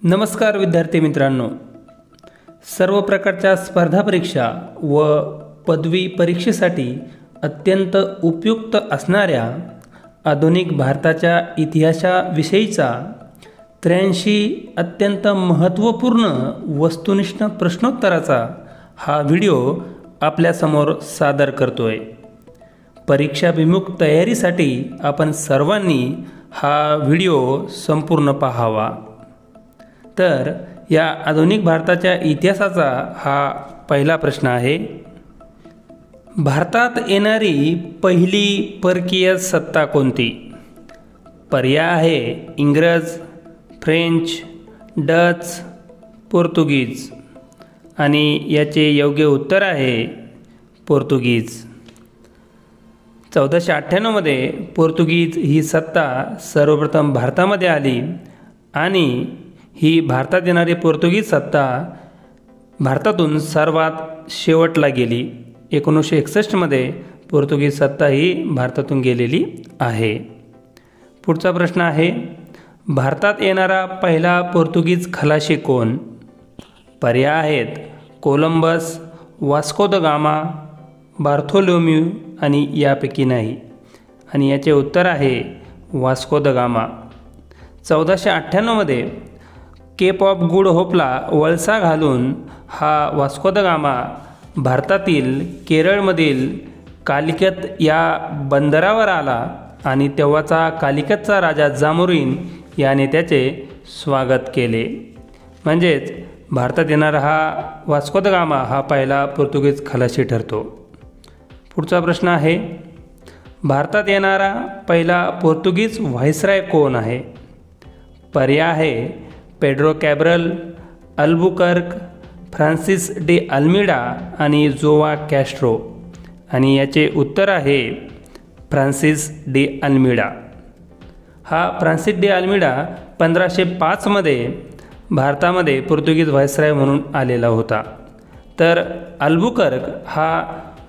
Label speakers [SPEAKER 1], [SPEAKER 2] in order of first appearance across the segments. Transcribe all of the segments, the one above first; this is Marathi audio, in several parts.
[SPEAKER 1] नमस्कार विद्यार्थी मित्रांनो, सर्व प्रकारच्या स्पर्धा परीक्षा व पदवी परीक्षेसाठी अत्यंत उपयुक्त असणाऱ्या आधुनिक भारताच्या इतिहासाविषयीचा 83 अत्यंत महत्त्वपूर्ण वस्तुनिष्ठ प्रश्नोत्तराचा हा व्हिडिओ आपल्यासमोर सादर करतोय। परीक्षाभिमुख तयारीसाठी आपण सर्वांनी हा व्हिडिओ संपूर्ण पाहावा। तर या आधुनिक भारताच्या इतिहासाचा हा पहिला प्रश्न आहे। भारतात येणारी पहिली परकीय सत्ता कोणती? पर्याय आहे इंग्रज, फ्रेंच, डच, पोर्तुगीज आणि याचे योग्य उत्तर आहे पोर्तुगीज। 1498 मध्ये पोर्तुगीज ही सत्ता सर्वप्रथम भारतामध्ये आली आणि ही भारतात येणारी पोर्तुगीज सत्ता भारतातून सर्वात शेवटला गेली। 1961 मध्ये पोर्तुगीज सत्ता ही भारतातून गेलेली आहे। पुढचा प्रश्न आहे, भारतात येणारा पहिला पोर्तुगीज खलाशी कोण? पर्याय आहेत Columbus, Vasco the gamma, Bartholomew आणि यापैकी नाही, आणि याचे उत्तर आहे वास्को द गामा। 1498 मध्ये केप ऑफ गुड होपला वळसा घालून हा वास्को द गामा भारतातील केरळमधील कालिकत या बंदरावर आला आणि तेव्हाचा कालिकतचा राजा जामोरिन याने त्याचे स्वागत केले। म्हणजेच भारतात येणारा हा वास्को द गामा हा पहिला पोर्तुगीज खलाशी ठरतो। पुढचा प्रश्न आहे, भारतात येणारा पहिला पोर्तुगीज व्हाईसराय कोण आहे? पर्याय आहे Pedro Cabral, Albuquerque, Francis de Almeida आणि जोआ कॅस्ट्रो, आणि याचे उत्तर आहे फ्रान्सिस डे अल्मीडा। हा फ्रान्सिस डे अल्मीडा 1505 मध्ये भारतामध्ये पोर्तुगीज व्हाईसराय म्हणून आलेला होता। तर अल्बुकर्क हा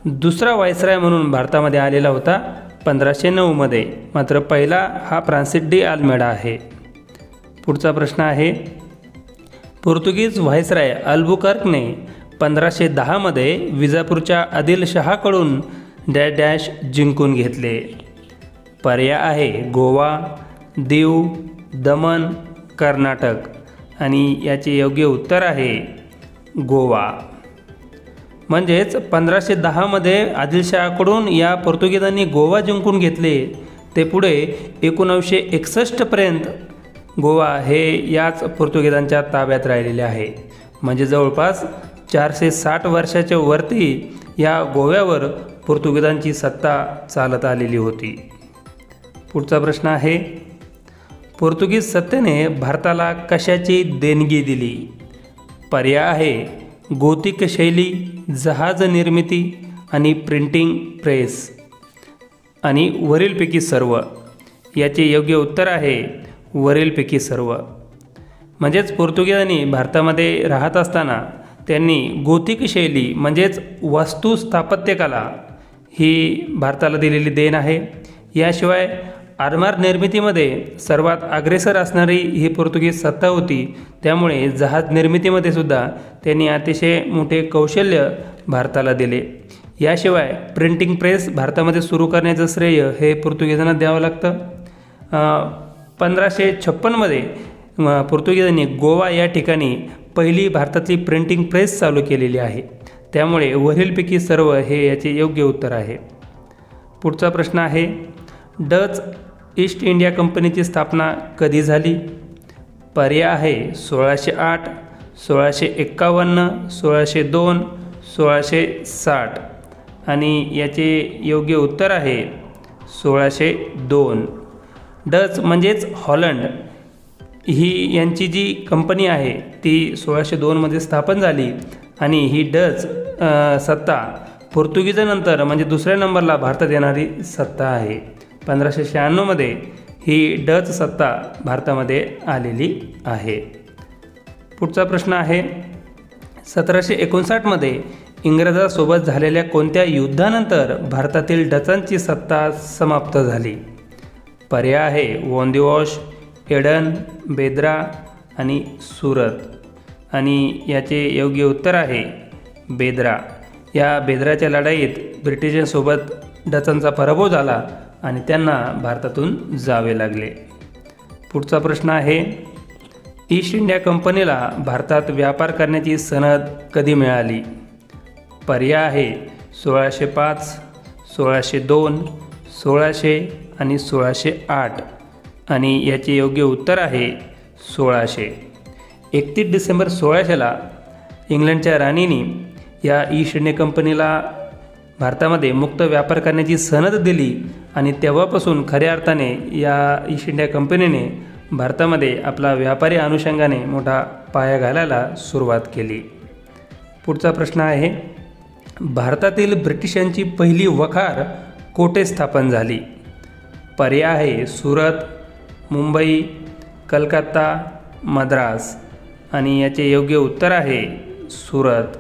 [SPEAKER 1] दुसरा व्हाईसराय म्हणून भारतामध्ये आलेला होता 1509 मध्ये, मात्र पहिला हा फ्रान्सिस डे अल्मीडा आहे। पुढचा प्रश्न आहे, पोर्तुगीज व्हाईसराय अल्बुकर्कने 1510 मध्ये विजापूरच्या आदिलशहाकडून डॅश डॅश जिंकून घेतले। पर्याय आहे गोवा, दीव, दमण, कर्नाटक, आणि याचे योग्य उत्तर आहे गोवा। म्हणजेच 1510 मध्ये आदिलशहाकडून या पोर्तुगीजांनी गोवा जिंकून घेतले। ते पुढे 1961 पर्यंत गोवा हे याच पोर्तुगीजांच्या ताब्यात राहिलेले आहे। म्हणजे जवळपास 460 वर्षाच्या वरती या गोव्यावर पोर्तुगीजांची सत्ता चालत आलेली होती। पुढचा प्रश्न आहे, पोर्तुगीज सत्तेने भारताला कशाची देणगी दिली? पर्याय आहे गोथिक शैली, जहाज निर्मिती आणि प्रिंटिंग प्रेस, आणि वरीलपैकी सर्व। याचे योग्य उत्तर आहे वरीलपैकी सर्व। म्हणजेच पोर्तुगीजांनी भारतामध्ये राहत असताना त्यांनी गोथिक शैली म्हणजेच वास्तू स्थापत्यकला ही भारताला दिलेली देण आहे। याशिवाय आरमार निर्मितीमध्ये सर्वात अग्रेसर असणारी ही पोर्तुगीज सत्ता होती, त्यामुळे जहाज निर्मितीमध्ये सुद्धा त्यांनी अतिशय मोठे कौशल्य भारताला दिले। याशिवाय प्रिंटिंग प्रेस भारतामध्ये सुरू करण्याचं श्रेय हे पोर्तुगीजांना द्यावं लागतं। 1556 मध्ये पोर्तुगीजांनी गोवा या ठिकाणी पहिली भारतातली प्रिंटिंग प्रेस चालू केलेली आहे। त्यामुळे वरीलपैकी सर्व हे याचे योग्य उत्तर आहे। पुढचा प्रश्न आहे, डच ईस्ट इंडिया कंपनीची स्थापना कधी झाली? पर्याय आहे 1608, 1651, 1602, 1660, आणि याचे योग्य उत्तर आहे 1602। डच म्हणजेच हॉलंड ही यांची जी कंपनी आहे ती 1602 मध्ये स्थापन झाली, आणि ही डच सत्ता पोर्तुगीजानंतर म्हणजे दुसऱ्या नंबरला भारतात येणारी सत्ता आहे। 1596 मध्ये ही डच सत्ता भारतामध्ये आलेली आहे। पुढचा प्रश्न आहे, 1759 मध्ये इंग्रजांसोबत झालेल्या कोणत्या युद्धानंतर भारतातील डचांची सत्ता समाप्त झाली? पर्याय आहे वोंदिवॉश, एडन, बेद्रा आणि सुरत आणि याचे योग्य उत्तर आहे बेदरा. या बेदराच्या लढाईत ब्रिटिशांसोबत डचांचा पराभव झाला आणि त्यांना भारतातून जावे लागले. पुढचा प्रश्न आहे ईस्ट इंडिया कंपनीला भारतात व्यापार करण्याची सनद कधी मिळाली? पर्याय आहे 1605, 1602, 1600 आणि 1608 आणि याचे योग्य उत्तर आहे 1600. 31 डिसेंबर 1600ला इंग्लंडच्या राणीने या ईस्ट इंडिया कंपनीला भारतामध्ये मुक्त व्यापार करण्याची सनद दिली आणि तेव्हापासून खऱ्या अर्थाने या ईस्ट इंडिया कंपनीने भारतामध्ये आपला व्यापारी अनुषंगाने मोठा पाया घालायला सुरुवात केली. पुढचा प्रश्न आहे भारतातील ब्रिटिशांची पहिली वखार कोठे स्थापन झाली? पर्याय आहे सुरत, मुंबई, कलकत्ता, मद्रास आणि याचे योग्य उत्तर आहे सुरत.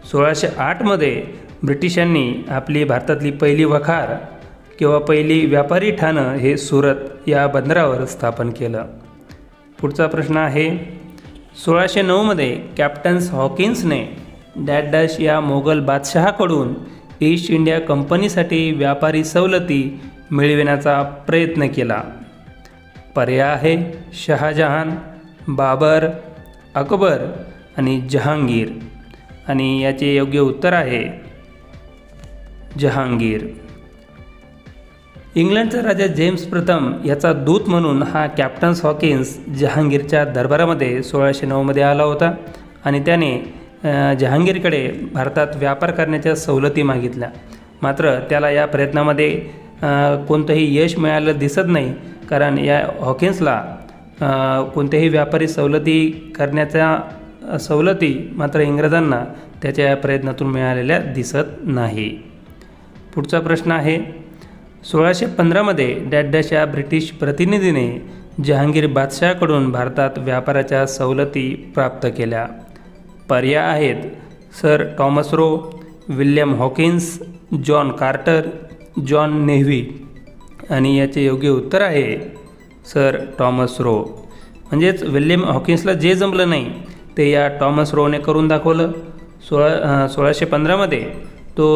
[SPEAKER 1] 1608मध्ये ब्रिटिशांनी आपली भारतातली पहिली वखार किंवा पहिली व्यापारी ठाणं हे सुरत या बंदरावर स्थापन केलं. पुढचा प्रश्न आहे 1609मध्ये कॅप्टन हॉकिन्सने डॅश डॅश या मोगल बादशहाकडून ईस्ट इंडिया कंपनीसाठी व्यापारी सवलती मिळविण्याचा प्रयत्न केला. पर्याय आहे शहाजहान, बाबर, अकबर आणि जहांगीर आणि याचे योग्य उत्तर आहे जहांगीर. इंग्लंडचा राजा जेम्स प्रथम याचा दूत म्हणून हा कॅप्टन हॉकिन्स जहांगीरच्या दरबारामध्ये 1609मध्ये आला होता आणि त्याने जहांगीरकडे भारतात व्यापार करण्याच्या सवलती मागितल्या. मात्र त्याला या प्रयत्नामध्ये कोणतंही यश मिळालं दिसत नाही, कारण या हॉकिन्सला कोणत्याही व्यापारी सवलती मात्र इंग्रजांना त्याच्या या प्रयत्नातून मिळालेल्या दिसत नाही. पुढचा प्रश्न आहे 1615मध्ये डॅश डॅश या ब्रिटिश प्रतिनिधीने जहांगीर बादशहाकडून भारतात व्यापाराच्या सवलती प्राप्त केल्या. पर्याय आहेत Sir Thomas Roe, William Hawkins, John Carter, John Navy आणि याचे योग्य उत्तर आहे सर टॉमस रो. म्हणजेच विल्यम हॉकिन्सला जे जमलं नाही ते या टॉमस रोने करून दाखवलं. 1615मध्ये तो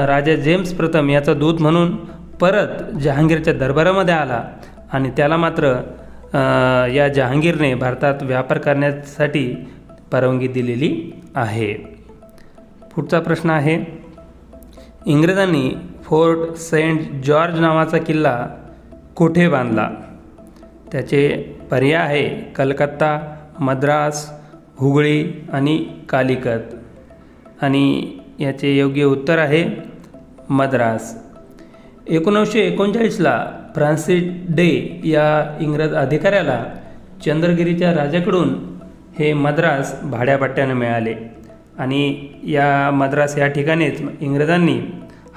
[SPEAKER 1] राजा जेम्स प्रथम याचा दूत म्हणून परत जहांगीरच्या दरबारामध्ये आला आणि त्याला मात्र या जहांगीरने भारतात व्यापार करण्यासाठी परवानगी दिलेली आहे. पुढचा प्रश्न आहे इंग्रजांनी फोर्ट सेंट जॉर्ज नावाचा किल्ला कोठे बांधला? त्याचे पर्याय आहे कलकत्ता, मद्रास, हुगळी आणि कालिकत आणि याचे योग्य उत्तर आहे मद्रास. 1939ला फ्रान्सिस डे या इंग्रज अधिकाऱ्याला चंद्रगिरीच्या राजाकडून हे मद्रास भाड्यापट्ट्यानं मिळाले आणि या मद्रास या ठिकाणीच इंग्रजांनी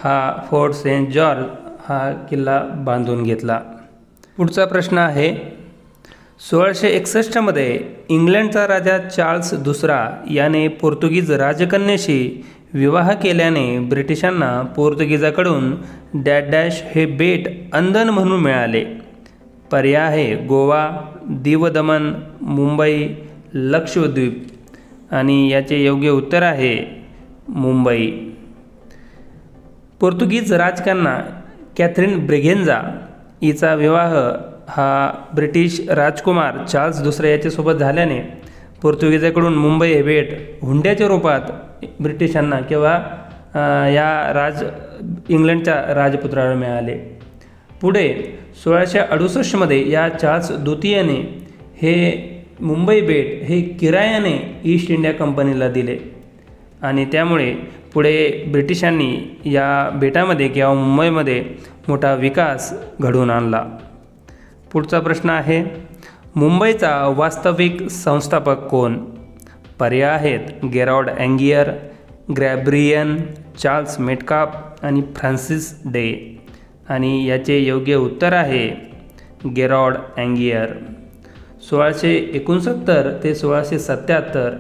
[SPEAKER 1] हा फोर्ट सेंट जॉर्ज हा किल्ला बांधून घेतला. पुढचा प्रश्न आहे 1661मध्ये इंग्लंडचा राजा चार्ल्स दुसरा याने पोर्तुगीज राजकन्येशी विवाह केल्याने ब्रिटिशांना पोर्तुगीजाकडून डॅश डॅश हे बेट अंदन म्हणून मिळाले. पर्याय आहे गोवा, दीव दमन, मुंबई, लक्षद्वीप आणि याचे योग्य उत्तर आहे मुंबई. पोर्तुगीज राजकन्या कॅथरीन ब्रिगेन्झा हिचा विवाह हा ब्रिटिश राजकुमार चार्ल्स दुसरा याच्यासोबत झाल्याने पोर्तुगीजाकडून मुंबई हे बेट हुंड्याच्या रूपात ब्रिटिशांना किंवा या इंग्लंडच्या राजपुत्राला मिळाले. पुढे 1668मध्ये या चार्ल्स द्वितीयाने हे मुंबई बेट हे किरायाने ईस्ट इंडिया कंपनीला दिले आणि त्यामुळे पुढे ब्रिटिशांनी या बेटामध्ये किंवा मुंबईमध्ये मोठा विकास घडवून आणला. पुढचा प्रश्न आहे मुंबईचा वास्तविक संस्थापक कोण? पर्याय आहेत गेरॉर्ड अँगियर, ग्रॅब्रियन, चार्ल्स मेटकाप आणि फ्रान्सिस डे आणि याचे योग्य उत्तर आहे गेरॉर्ड अँगियर. 1669 ते 1677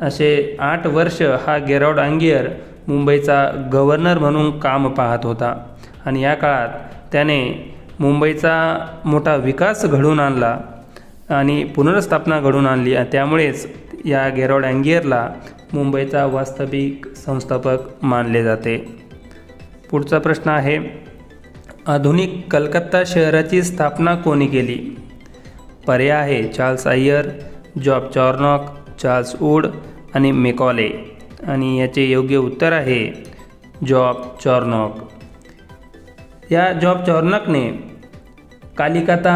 [SPEAKER 1] असे 8 वर्ष हा गेरॉर्ड अँगियर मुंबईचा गव्हर्नर म्हणून काम पाहत होता आणि या काळात त्याने मुंबईचा मोठा विकास घडवून आणला आणि पुनर्स्थापना घडवून आणली. त्यामुळेच या गेराल्ड अँगियरला मुंबईचा वास्तविक संस्थापक मानले जाते. पुढचा प्रश्न आहे, आधुनिक कलकत्ता शहराची स्थापना कोणी केली? पर्याय आहे Charles Eyre, Job Charnock, Charles Wood आणि मेकॉले. आणि याचे योग्य उत्तर आहे जॉब चॉर्नॉक. या जॉब चॉर्नॉकने कालिकाता,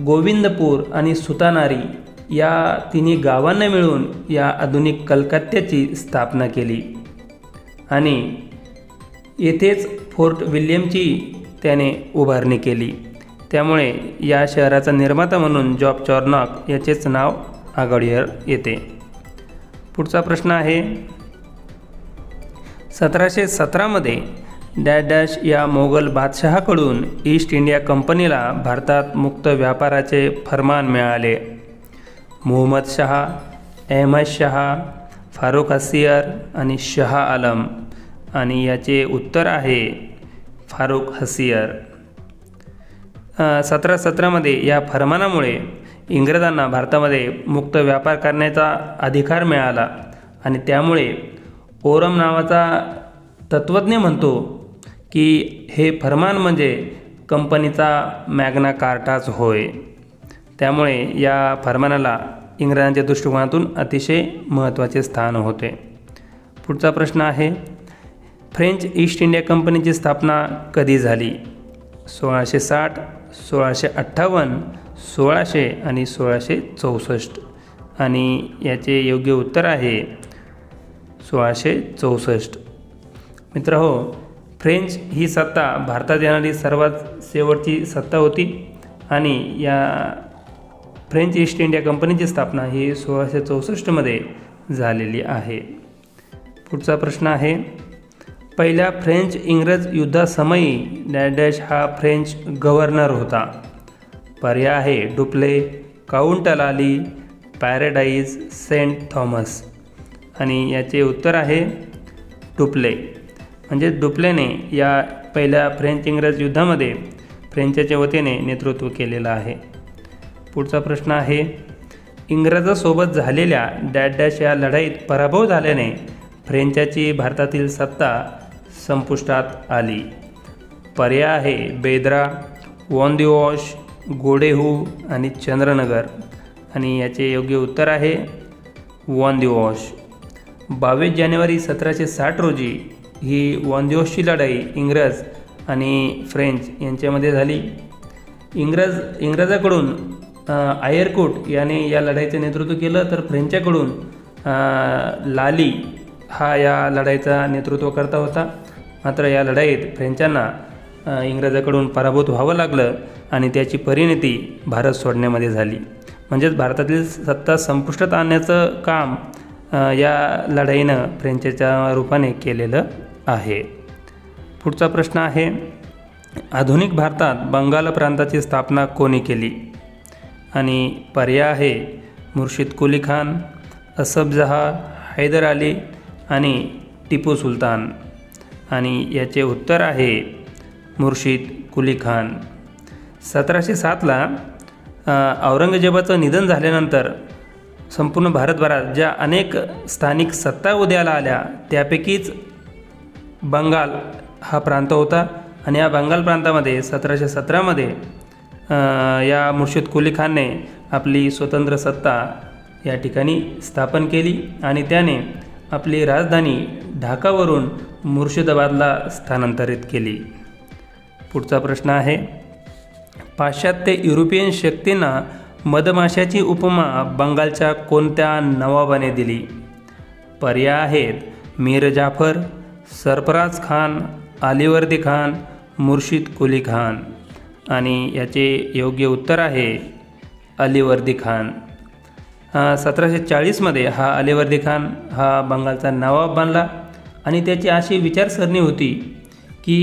[SPEAKER 1] गोविंदपूर आणि सुतानारी या तिन्ही गावांना मिळून या आधुनिक कलकत्त्याची स्थापना केली आणि येथेच फोर्ट विल्यमची त्याने उभारणी केली. त्यामुळे या शहराचा निर्माता म्हणून जॉब चॉर्नॉक याचेच नाव आघाडीवर येते. पुढचा प्रश्न आहे, 1717मध्ये डॅश या मोगल बादशहाकडून ईस्ट इंडिया कंपनीला भारतात मुक्त व्यापाराचे फरमान मिळाले. मुहम्मद शहा, अहमद शहा, फारुख हसियर आणि शाह आलम. आणि याचे उत्तर आहे फारुख हसियर. 1717मध्ये या फरमानामुळे इंग्रजांना भारतामध्ये मुक्त व्यापार करण्याचा अधिकार मिळाला आणि त्यामुळे ओरम नावाचा तत्त्वज्ञ म्हणतो की हे फरमान म्हणजे कंपनीचा मॅग्ना कार्टाच होय. त्यामुळे या फरमानाला इंग्रजांच्या दृष्टिकोनातून अतिशय महत्त्वाचे स्थान होते. पुढचा प्रश्न आहे, फ्रेंच ईस्ट इंडिया कंपनीची स्थापना कधी झाली? 1660, 1658, 1600 आणि 1664. आणि याचे योग्य उत्तर आहे 1664. मित्रहो, फ्रेंच ही सत्ता भारतात येणारी सर्वात शेवटची सत्ता होती आणि या फ्रेंच ईस्ट इंडिया कंपनीची स्थापना ही 1664मध्ये झालेली आहे. पुढचा प्रश्न आहे, पहिल्या फ्रेंच इंग्रज युद्धासमयी डॅश हा फ्रेंच गव्हर्नर होता. पर्याय आहे Dupleix, count Lally, Paradis, saint Thomas. आणि याचे उत्तर आहे डुप्ले. म्हणजे डुप्लेने या पहिल्या फ्रेंच इंग्रज युद्धामध्ये फ्रेंचच्या वतीने नेतृत्व केलेलं आहे. पुढचा प्रश्न आहे, इंग्रजांसोबत झालेल्या डॅश या लढाईत पराभव झाल्याने फ्रेंचाची भारतातील सत्ता संपुष्टात आली. पर्याय आहे बेद्रा, वॉन्दिवॉश, गोडेहू आणि चंद्रनगर. आणि याचे योग्य उत्तर आहे वॉन्दिवॉश. 22 जानेवारी 1760 रोजी ही वॉन्दिवॉशची लढाई इंग्रज आणि फ्रेंच यांच्यामध्ये झाली. इंग्रजाकडून आयरकूट याने या लढाईचं नेतृत्व केलं, तर फ्रेंचकडून लाली हा या लढाईचा नेतृत्व करता होता. मात्र या लढाईत फ्रेंचांना इंग्रजाकडून पराभूत व्हावं लागलं आणि त्याची परिणती भारत सोडण्यामध्ये झाली. म्हणजेच भारतातील सत्ता संपुष्टात आणण्याचं काम या लढाईनं फ्रेंचच्या रूपाने केलेलं आहे. पुढचा प्रश्न आहे, आधुनिक भारतात बंगाल प्रांताची स्थापना कोणी केली? आणि पर्याय आहे मुर्शिद कुली खान, असफ जहा, हैदर अली आणि टिपू सुलतान. आणि याचे उत्तर आहे मुर्शिद कुली खान. 1707ला औरंगजेबाचं निधन झाल्यानंतर संपूर्ण भारतभरात ज्या अनेक स्थानिक सत्ता उदयाला आल्या त्यापैकीच बंगाल हा प्रांत होता. आणि या बंगाल प्रांतामध्ये 1717मध्ये या मुर्शिद कुली खानने आपली स्वतंत्र सत्ता या ठिकाणी स्थापन केली आणि त्याने आपली राजधानी ढाकावरून मुर्शिदाबादला स्थानांतरित केली. पुढचा प्रश्न आहे, पाश्चात्य युरोपियन शक्तींना मधमाशाची उपमा बंगालच्या कोणत्या नवाबाने दिली? पर्याय आहेत मीर जाफर, सरफराज खान, अलीवर्दी खान, मुर्शिद कुली खान. आणि याचे योग्य उत्तर आहे अलीवर्दी खान. 1740मध्ये हा अलीवर्दी खान हा बंगालचा नवाब बनला आणि त्याची अशी विचारसरणी होती की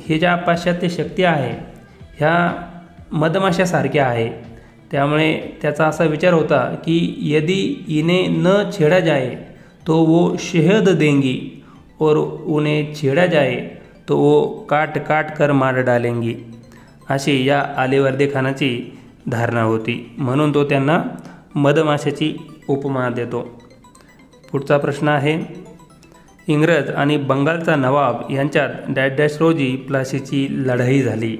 [SPEAKER 1] हे ज्या पाश्चात्य शक्ती आहे ह्या मधमाशासारख्या आहे. त्यामुळे त्याचा असा विचार होता की यदि इन्हें न छेड़ा जाए तो वो शहद देंगी और उन्हें छेड़ा जाए तो वो काट काट कर मार डालेंगी. अशी या अलीवर्दी खानाची धारणा होती, म्हणून तो त्यांना मधमाशाची उपमा देतो. पुढचा प्रश्न आहे, इंग्रज आणि बंगालचा नवाब यांच्यात डॅश डॅश रोजी प्लासीची लढाई झाली.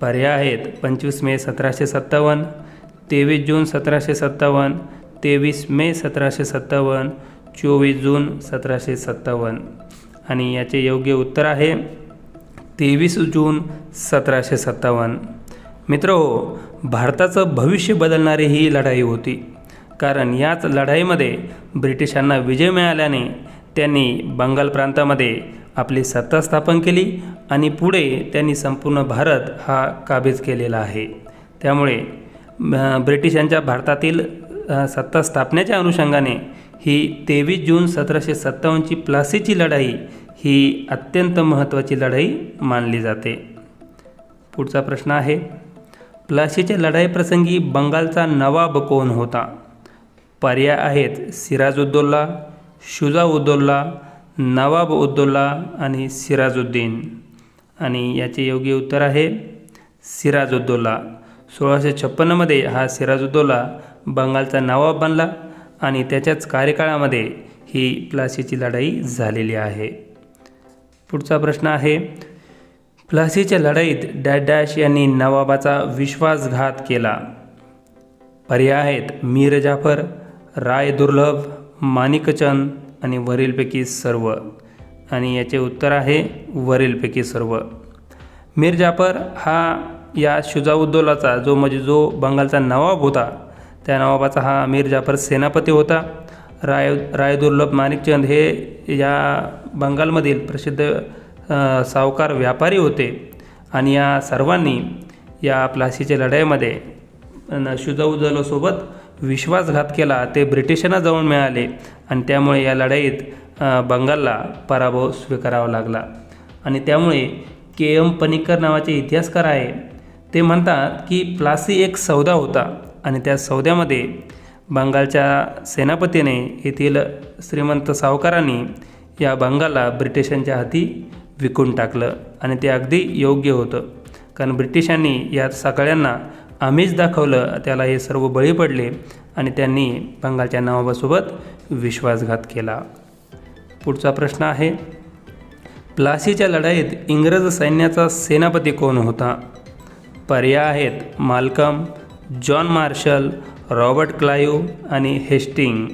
[SPEAKER 1] पर्याय आहेत 25 मे 1757, 23 जून 1757, 23 मे 1757, 24 जून 1757. आणि याचे योग्य उत्तर आहे 23 जून 1757. मित्रहो, भारताचं भविष्य भविष्य ही लढाई होती, कारण याच लढाईमध्ये ब्रिटिशांना विजय मिळाल्याने त्यांनी बंगाल प्रांतामध्ये आपली सत्ता स्थापन केली आणि पुढे त्यांनी संपूर्ण भारत हा काबीज केलेला आहे. त्यामुळे ब्रिटिशांच्या भारतातील सत्ता स्थापनेच्या अनुषंगाने ही 23 जून 1757ची प्लासीची लढाई ही अत्यंत महत्त्वाची लढाई मानली जाते. पुढचा प्रश्न आहे, प्लासीच्या लढाईप्रसंगी बंगालचा नवाब कोण होता? पर्याय आहेत सिराजुद्दौला, शुजाउद्दौला, नवाब उद्दौला आणि सिराजुद्दीन. आणि याचे योग्य उत्तर आहे सिराजुद्दौला. 1656मध्ये हा सिराजुद्दौला बंगालचा नवाब बनला आणि त्याच्याच कार्यकाळामध्ये ही प्लासीची लढाई झालेली आहे. पुढचा प्रश्न आहे, प्लासीच्या लढाईत डॅश डॅश यांनी नवाबाचा विश्वासघात केला. पर्याय आहेत मीर जाफर, राय दुर्लभ, माणिकचंद आणि वरीलपैकी सर्व. आणि याचे उत्तर आहे वरीलपैकी सर्व. मीर जाफर हा या शुजाउद्दौलाचा जो बंगालचा नवाब होता, त्या नवाबाचा हा मीर जाफर सेनापती होता. राय दुर्लभ, माणिकचंद हे या बंगालमधील प्रसिद्ध सावकार व्यापारी होते आणि या सर्वांनी या प्लासीच्या लढाईमध्ये शुजाउद्दौलासोबत विश्वासघात केला. ते ब्रिटिशांना जाऊन मिळाले आणि त्यामुळे या लढाईत बंगालला पराभव स्वीकारावा लागला. आणि त्यामुळे KM पनिकर नावाचे इतिहासकार आहे, ते म्हणतात की प्लासी एक सौदा होता आणि त्या सौद्यामध्ये बंगालच्या सेनापतीने येथील श्रीमंत सावकारांनी या बंगालला ब्रिटिशांच्या हाती विकून टाकलं. आणि ते अगदी योग्य होतं, कारण ब्रिटिशांनी या सगळ्यांना आमिष दाखवलं, त्याला हे सर्व बळी पडले आणि त्यांनी बंगालच्या नवाबासोबत विश्वासघात केला. पुढचा प्रश्न आहे, प्लासीच्या लढाईत इंग्रज सैन्याचा सेनापती कोण होता? पर्याय आहेत Malcolm, John Marshall, Robert Clive आणि हेस्टिंग.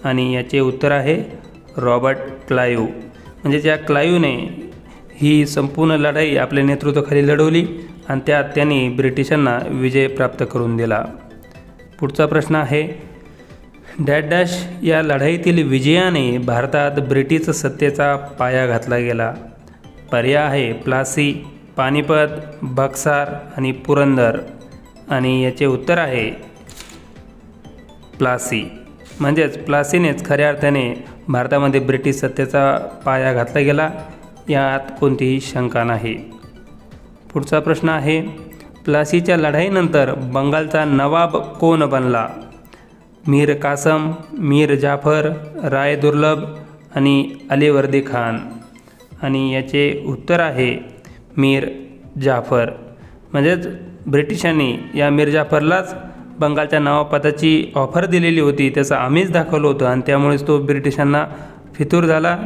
[SPEAKER 1] आणि याचे उत्तर आहे रॉबर्ट क्लाइव्ह. म्हणजे ज्या क्लाइव्हने ही संपूर्ण लढाई आपल्या नेतृत्वाखाली लढवली आणि त्यात त्यांनी ब्रिटिशांना विजय प्राप्त करून दिला. पुढचा प्रश्न आहे, डॅश डॅश या लढाईतील विजयाने भारतात ब्रिटिश सत्तेचा पाया घातला गेला. पर्याय आहे प्लासी, पानिपत, बक्सार आणि पुरंदर. आणि याचे उत्तर आहे प्लासी. म्हणजेच प्लासीनेच खऱ्या अर्थाने भारतामध्ये ब्रिटिश सत्तेचा पाया घातला गेला, यात कोणतीही शंका नाही. पुढचा प्रश्न आहे, प्लासीच्या लढाईनंतर बंगालचा नवाब कोण बनला? मीर कासम, मीर जाफर, राय दुर्लभ आणि अलीवर्दी खान. आणि याचे उत्तर आहे मीर जाफर. म्हणजेच ब्रिटिशांनी या मीर जाफरलाच बंगालच्या नवाबपदाची ऑफर दिलेली होती, त्याचं आमिष दाखवलं होतं आणि त्यामुळेच तो ब्रिटिशांना फितूर झाला.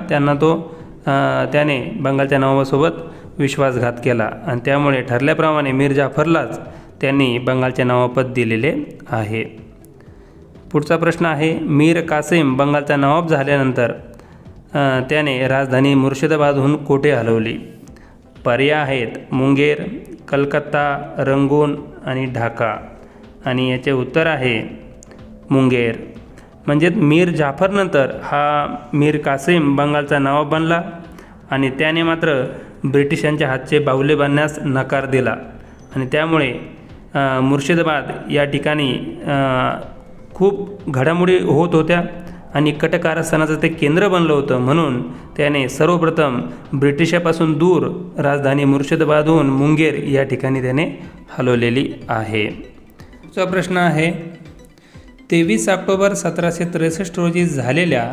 [SPEAKER 1] त्याने बंगालच्या नवाबासोबत विश्वासघात केला आणि त्यामुळे ठरल्याप्रमाणे मीर जाफरलाच त्यांनी बंगालचे नवाबपद दिलेले आहे. पुढचा प्रश्न आहे, मीर कासिम बंगालचा नवाब झाल्यानंतर त्याने राजधानी मुर्शिदाबादहून कोठे हलवली? पर्याय आहेत मुंगेर, कलकत्ता, रंगून आणि ढाका. आणि याचे उत्तर आहे मुंगेर. म्हणजे मीर जाफरनंतर हा मीर कासिम बंगालचा नवाब बनला आणि त्याने मात्र ब्रिटिशांच्या हातचे बाहुले बांधण्यास नकार दिला आणि त्यामुळे मुर्शिदाबाद या ठिकाणी खूप घडामोडी होत होत्या आणि कट कारस्थानाचं ते केंद्र बनलं होतं. म्हणून त्याने सर्वप्रथम ब्रिटिशापासून दूर राजधानी मुर्शिदाबादहून मुंगेर या ठिकाणी त्याने हलवलेली आहे. पुढचा प्रश्न आहे, 23 ऑक्टोबर 1763 रोजी झालेल्या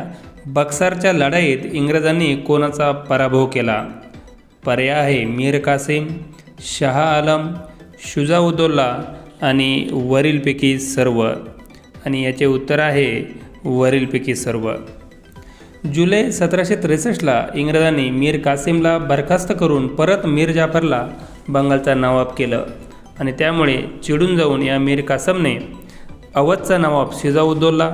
[SPEAKER 1] बक्सारच्या लढाईत इंग्रजांनी कोणाचा पराभव केला? पर्याय आहे मीर कासिम, शाह आलम, शुजाउद्दौला, आणि वरीलपैकी सर्व, आणि याचे उत्तर आहे वरीलपैकी सर्व. जुलै 1763ला इंग्रजांनी मीर कासिमला बरखास्त करून परत मीर जाफरला बंगालचा नवाब केलं, आणि त्यामुळे चिडून जाऊन या मीर कासिमने अवधचा नवाब शिजाउद्दौला,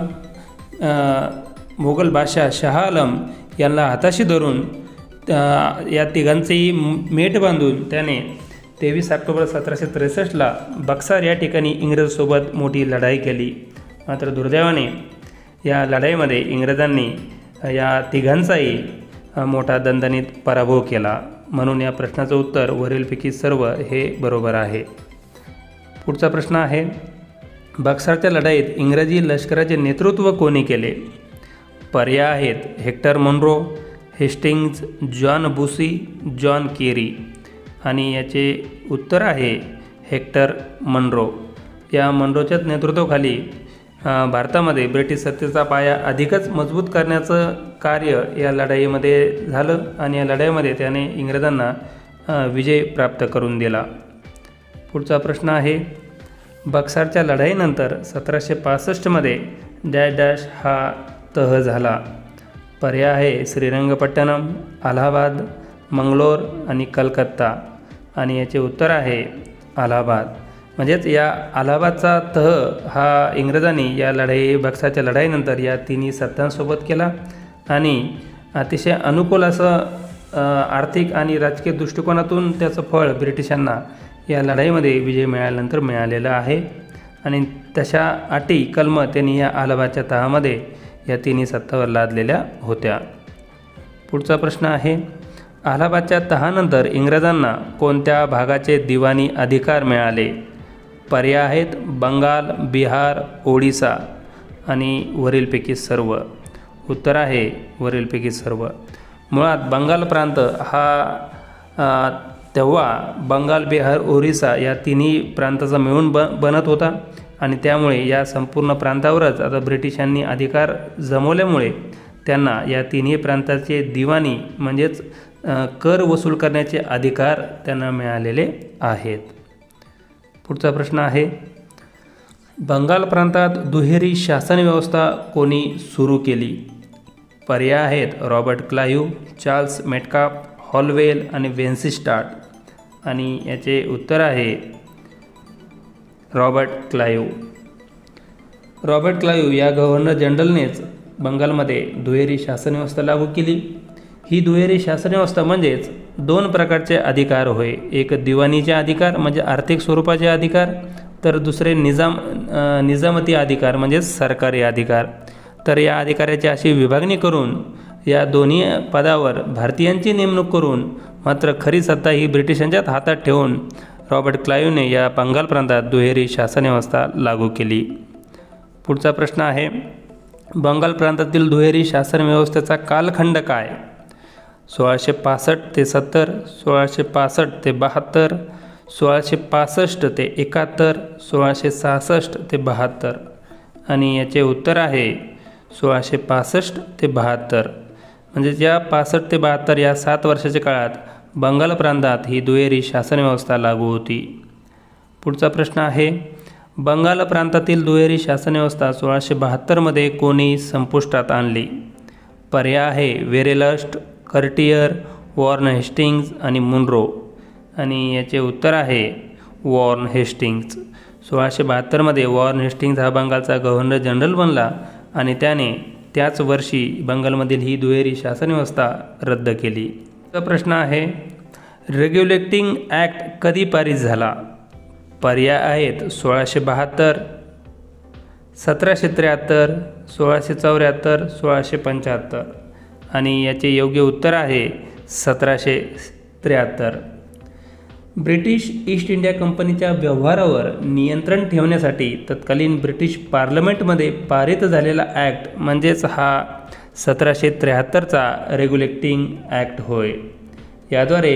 [SPEAKER 1] मोगल बादशाह शाह आलम यांना हाताशी धरून या तिघांचेही मेट बांधून त्याने 23 ऑक्टोबर 1763ला बक्सार या ठिकाणी इंग्रजांसोबत मोठी लढाई केली. मात्र दुर्दैवाने या लढाईमध्ये इंग्रजांनी या तिघांचाही मोठा दणदणीत पराभव केला. म्हणून या प्रश्नाचं उत्तर वरीलपैकी सर्व हे बरोबर आहे. पुढचा प्रश्न आहे, बक्सारच्या लढाईत इंग्रजी लष्कराचे नेतृत्व कोणी केले? पर्याय आहेत Hector Munro, Hastings, John Bussy, John Carey, आणि याचे उत्तर आहे हेक्टर मनरो. या मनरोच्याच नेतृत्वाखाली भारतामध्ये ब्रिटिश सत्तेचा पाया अधिकच मजबूत करण्याचं कार्य या लढाईमध्ये झालं, आणि या लढाईमध्ये त्याने इंग्रजांना विजय प्राप्त करून दिला. पुढचा प्रश्न आहे, बक्सारच्या लढाईनंतर 1765मध्ये डॅश डॅश हा तह झाला. पर्याय आहे श्रीरंगपट्टणम, अलाहाबाद, मंगलोर आणि कलकत्ता, आणि याचे उत्तर आहे अलाहाबाद. म्हणजेच या अलाहाबादचा तह हा इंग्रजांनी या बक्सारच्या लढाईनंतर या तिन्ही सत्तांसोबत केला, आणि अतिशय अनुकूल असं आर्थिक आणि राजकीय दृष्टिकोनातून त्याचं फळ ब्रिटिशांना या लढाईमध्ये विजय मिळाल्यानंतर मिळालेलं आहे. आणि तशा अटी कलम त्यांनी या अलाहाबादच्या तहामध्ये या तिन्ही सत्तावर लादलेल्या होत्या. पुढचा प्रश्न आहे, अलाहाबादच्या तहानंतर इंग्रजांना कोणत्या भागाचे दिवाणी अधिकार मिळाले? पर्याय आहेत बंगाल, बिहार, ओडिसा, आणि वरीलपैकी सर्व. उत्तर आहे वरीलपैकी सर्व. मुळात बंगाल प्रांत हा तेव्हा बंगाल, बिहार, ओरिसा या तिन्ही प्रांताचा मिळून बनत होता, आणि त्यामुळे या संपूर्ण प्रांतावरच आता ब्रिटिशांनी अधिकार जमवल्यामुळे त्यांना या तिन्ही प्रांताचे दिवाणी म्हणजेच कर वसूल करण्याचे अधिकार त्यांना मिळालेले आहेत. पुढचा प्रश्न आहे, बंगाल प्रांतात दुहेरी शासन व्यवस्था कोणी सुरू केली? पर्याय आहेत Robert Clive, Charles Metcalfe, Holwell आणि वेन्सिस्टाड, आणि याचे उत्तर आहे रॉबर्ट क्लाइव्ह. रॉबर्ट क्लाइव्ह या गव्हर्नर जनरलनेच बंगालमध्ये दुहेरी शासन व्यवस्था लागू केली. ही दुहेरी शासन व्यवस्था म्हणजेच दोन प्रकारचे अधिकार होय. एक दिवाणीचे अधिकार म्हणजे आर्थिक स्वरूपाचे अधिकार, तर दुसरे निजामती अधिकार म्हणजेच सरकारी अधिकार. तर या अधिकाराची अशी विभागणी करून या दोन्ही पदावर भारतीयांची नेमणूक करून मात्र खरी सत्ता ही ब्रिटिशांच्याच हातात ठेवून रॉबर्ट क्लाइव्हने या बंगाल प्रांतात दुहेरी शासन व्यवस्था लागू केली. पुढचा प्रश्न आहे, बंगाल प्रांतातील दुहेरी शासन व्यवस्थेचा कालखंड काय? 1665 ते 70, 1665 ते 72, 1665 ते 71, 1666 ते 72, आणि याचे उत्तर आहे 1665 ते 72. म्हणजे या 65 ते 72 या 7 वर्षाच्या काळात बंगाल प्रांतात ही दुहेरी शासन व्यवस्था लागू होती. पुढचा प्रश्न आहे, बंगाल प्रांतातील दुहेरी शासन व्यवस्था 1672मध्ये कोणी संपुष्टात आणली? पर्याय आहे वेरेलस्ट, कर्टियर, वॉर्न हेस्टिंग्ज आणि मुनरो, आणि याचे उत्तर आहे वॉर्न हेस्टिंग्ज. 1672मध्ये वॉर्न हेस्टिंग्ज हा बंगालचा गव्हर्नर जनरल बनला, आणि त्याने त्याच वर्षी बंगालमधील ही दुहेरी शासन व्यवस्था रद्द केली. प्रश्न आहे, रेग्युलेटिंग ॲक्ट कधी पारित झाला? पर्याय आहेत 1672, 1773, 1674, 1675, आणि याचे योग्य उत्तर आहे 1773. ब्रिटिश ईस्ट इंडिया कंपनीच्या व्यवहारावर नियंत्रण ठेवण्यासाठी तत्कालीन ब्रिटिश पार्लमेंटमध्ये पारित झालेला ॲक्ट म्हणजेच हा 1773चा रेग्युलेटिंग ॲक्ट होय. याद्वारे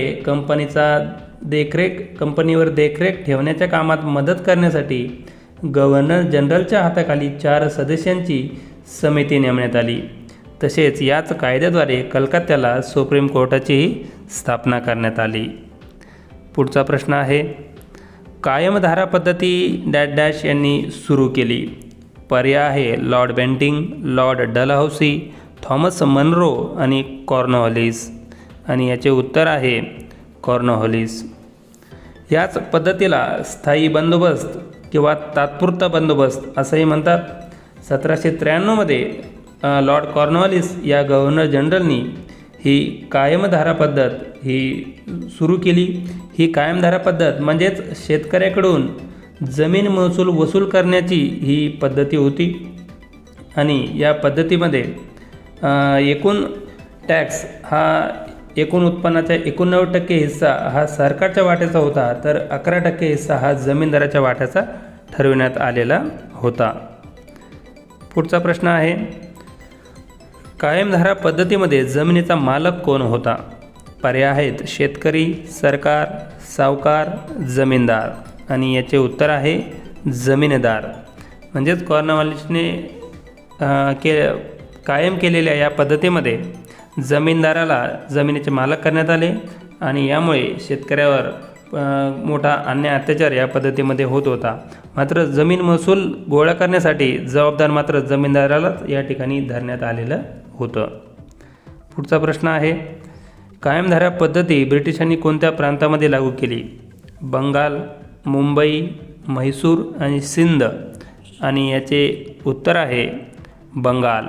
[SPEAKER 1] कंपनीवर देखरेख ठेवण्याच्या कामात मदत करण्यासाठी गव्हर्नर जनरलच्या हाताखाली 4 सदस्यांची समिती नेमण्यात आली. तसेच याच कायद्याद्वारे कलकत्त्याला सुप्रीम कोर्टाचीही स्थापना करण्यात आली. पुढचा प्रश्न आहे, कायम धारा पद्धती डॅश डॅश यांनी सुरू केली. पर्याय आहे Lord Bentinck, Lord Dalhousie, Thomas Munro आणि कॉर्नवॉलिस. आणि याचे उत्तर आहे कॉर्नवॉलिस. याच पद्धतीला स्थायी बंदोबस्त किंवा तात्पुरता बंदोबस्त असंही म्हणतात. 1793मध्ये लॉर्ड कॉर्नवॉलिस या गव्हर्नर जनरलनी ही कायमधारा पद्धत ही सुरू केली. ही कायमधारा पद्धत म्हणजेच शेतकऱ्याकडून जमीन महसूल वसूल करण्याची ही पद्धती होती. आणि या पद्धतीमध्ये एकूण टॅक्स हा एकूण उत्पन्नाचा 89% हिस्सा हा सरकारच्या वाट्याचा होता, तर 11% हिस्सा हा जमीनदाराच्या वाट्याचा ठरविण्यात आलेला होता. पुढचा प्रश्न आहे, कायमधारा पद्धतीमध्ये जमिनीचा मालक कोण होता? पर्याय आहेत शेतकरी, सरकार, सावकार, जमीनदार. आणि याचे उत्तर आहे जमीनदार. म्हणजेच कॉर्नवॉलिसने कायम केलेल्या या पद्धतीमध्ये जमीनदाराला जमिनीचे मालक करण्यात आले आणि यामुळे शेतकऱ्यावर मोठा अन्याय अत्याचार या पद्धतीमध्ये होत होता. मात्र जमीन महसूल गोळा करण्यासाठी जबाबदार मात्र जमीनदारालाच या ठिकाणी धरण्यात आलेलं होतं. पुढचा प्रश्न आहे, कायमधारा पद्धती ब्रिटिशांनी कोणत्या प्रांतामध्ये लागू केली? बंगाल, मुंबई, म्हैसूर आणि सिंध. आणि याचे उत्तर आहे बंगाल.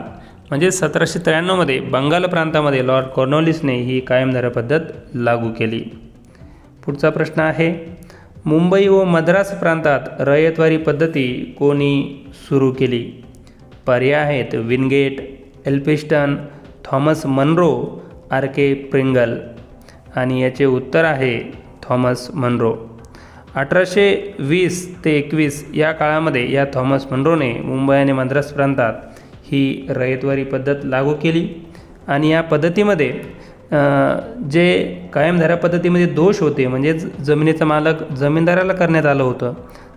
[SPEAKER 1] म्हणजे 1793मध्ये बंगाल प्रांतामध्ये लॉर्ड कॉर्नवॉलिसने ही कायमधारा पद्धत लागू केली. पुढचा प्रश्न आहे, मुंबई व मद्रास प्रांतात रयतवारी पद्धती कोणी सुरू केली? पर्याय आहेत Wingate, Elphinstone, Thomas Munro, R K. Pringle. आणि याचे उत्तर आहे थॉमस मनरो. 1820 ते 21 या काळामध्ये या थॉमस मनरोने मुंबई आणि मद्रास प्रांतात ही रयतवारी पद्धत लागू केली. आणि या पद्धतीमध्ये जे कायमधारा पद्धतीमध्ये दोष होते, म्हणजेच जमिनीचा मालक जमीनदाराला करण्यात आलं होतं,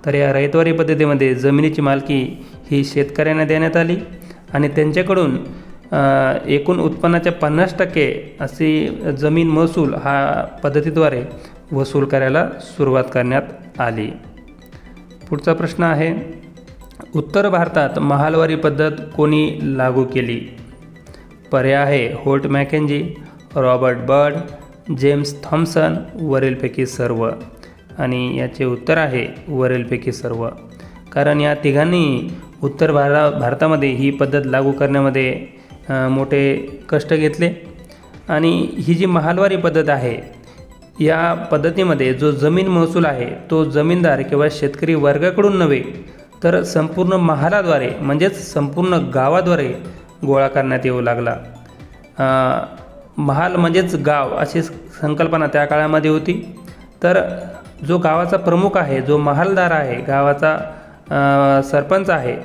[SPEAKER 1] तर या रयतवारी पद्धतीमध्ये जमिनीची मालकी ही शेतकऱ्यांना देण्यात आली आणि त्यांच्याकडून एकूण उत्पन्नाच्या 50% अशी जमीन महसूल हा पद्धतीद्वारे वसूल करायला सुरुवात करण्यात आली. पुढचा प्रश्न आहे, उत्तर भारतात महालवारी पद्धत कोणी लागू केली? पर्याय आहे Holt Mackenzie, Robert Bird, James Thomson, वरीलपैकी सर्व. आणि याचे उत्तर आहे वरीलपैकी सर्व. कारण या तिघांनी उत्तर भारतामध्ये ही पद्धत लागू करण्यामध्ये मोठे कष्ट घेतले. आणि ही जी महालवारी पद्धत आहे या पद्धतीमध्ये जो जमीन महसूल आहे तो जमीनदार किंवा शेतकरी वर्गाकडून नव्हे तर संपूर्ण महालाद्वारे म्हणजेच संपूर्ण गावाद्वारे गोळा करण्यात येऊ लागला. महाल म्हणजेच गाव अशी संकल्पना त्या काळामध्ये होती. तर जो गावाचा प्रमुख आहे, जो महालदार आहे, गावाचा सरपंच आहे,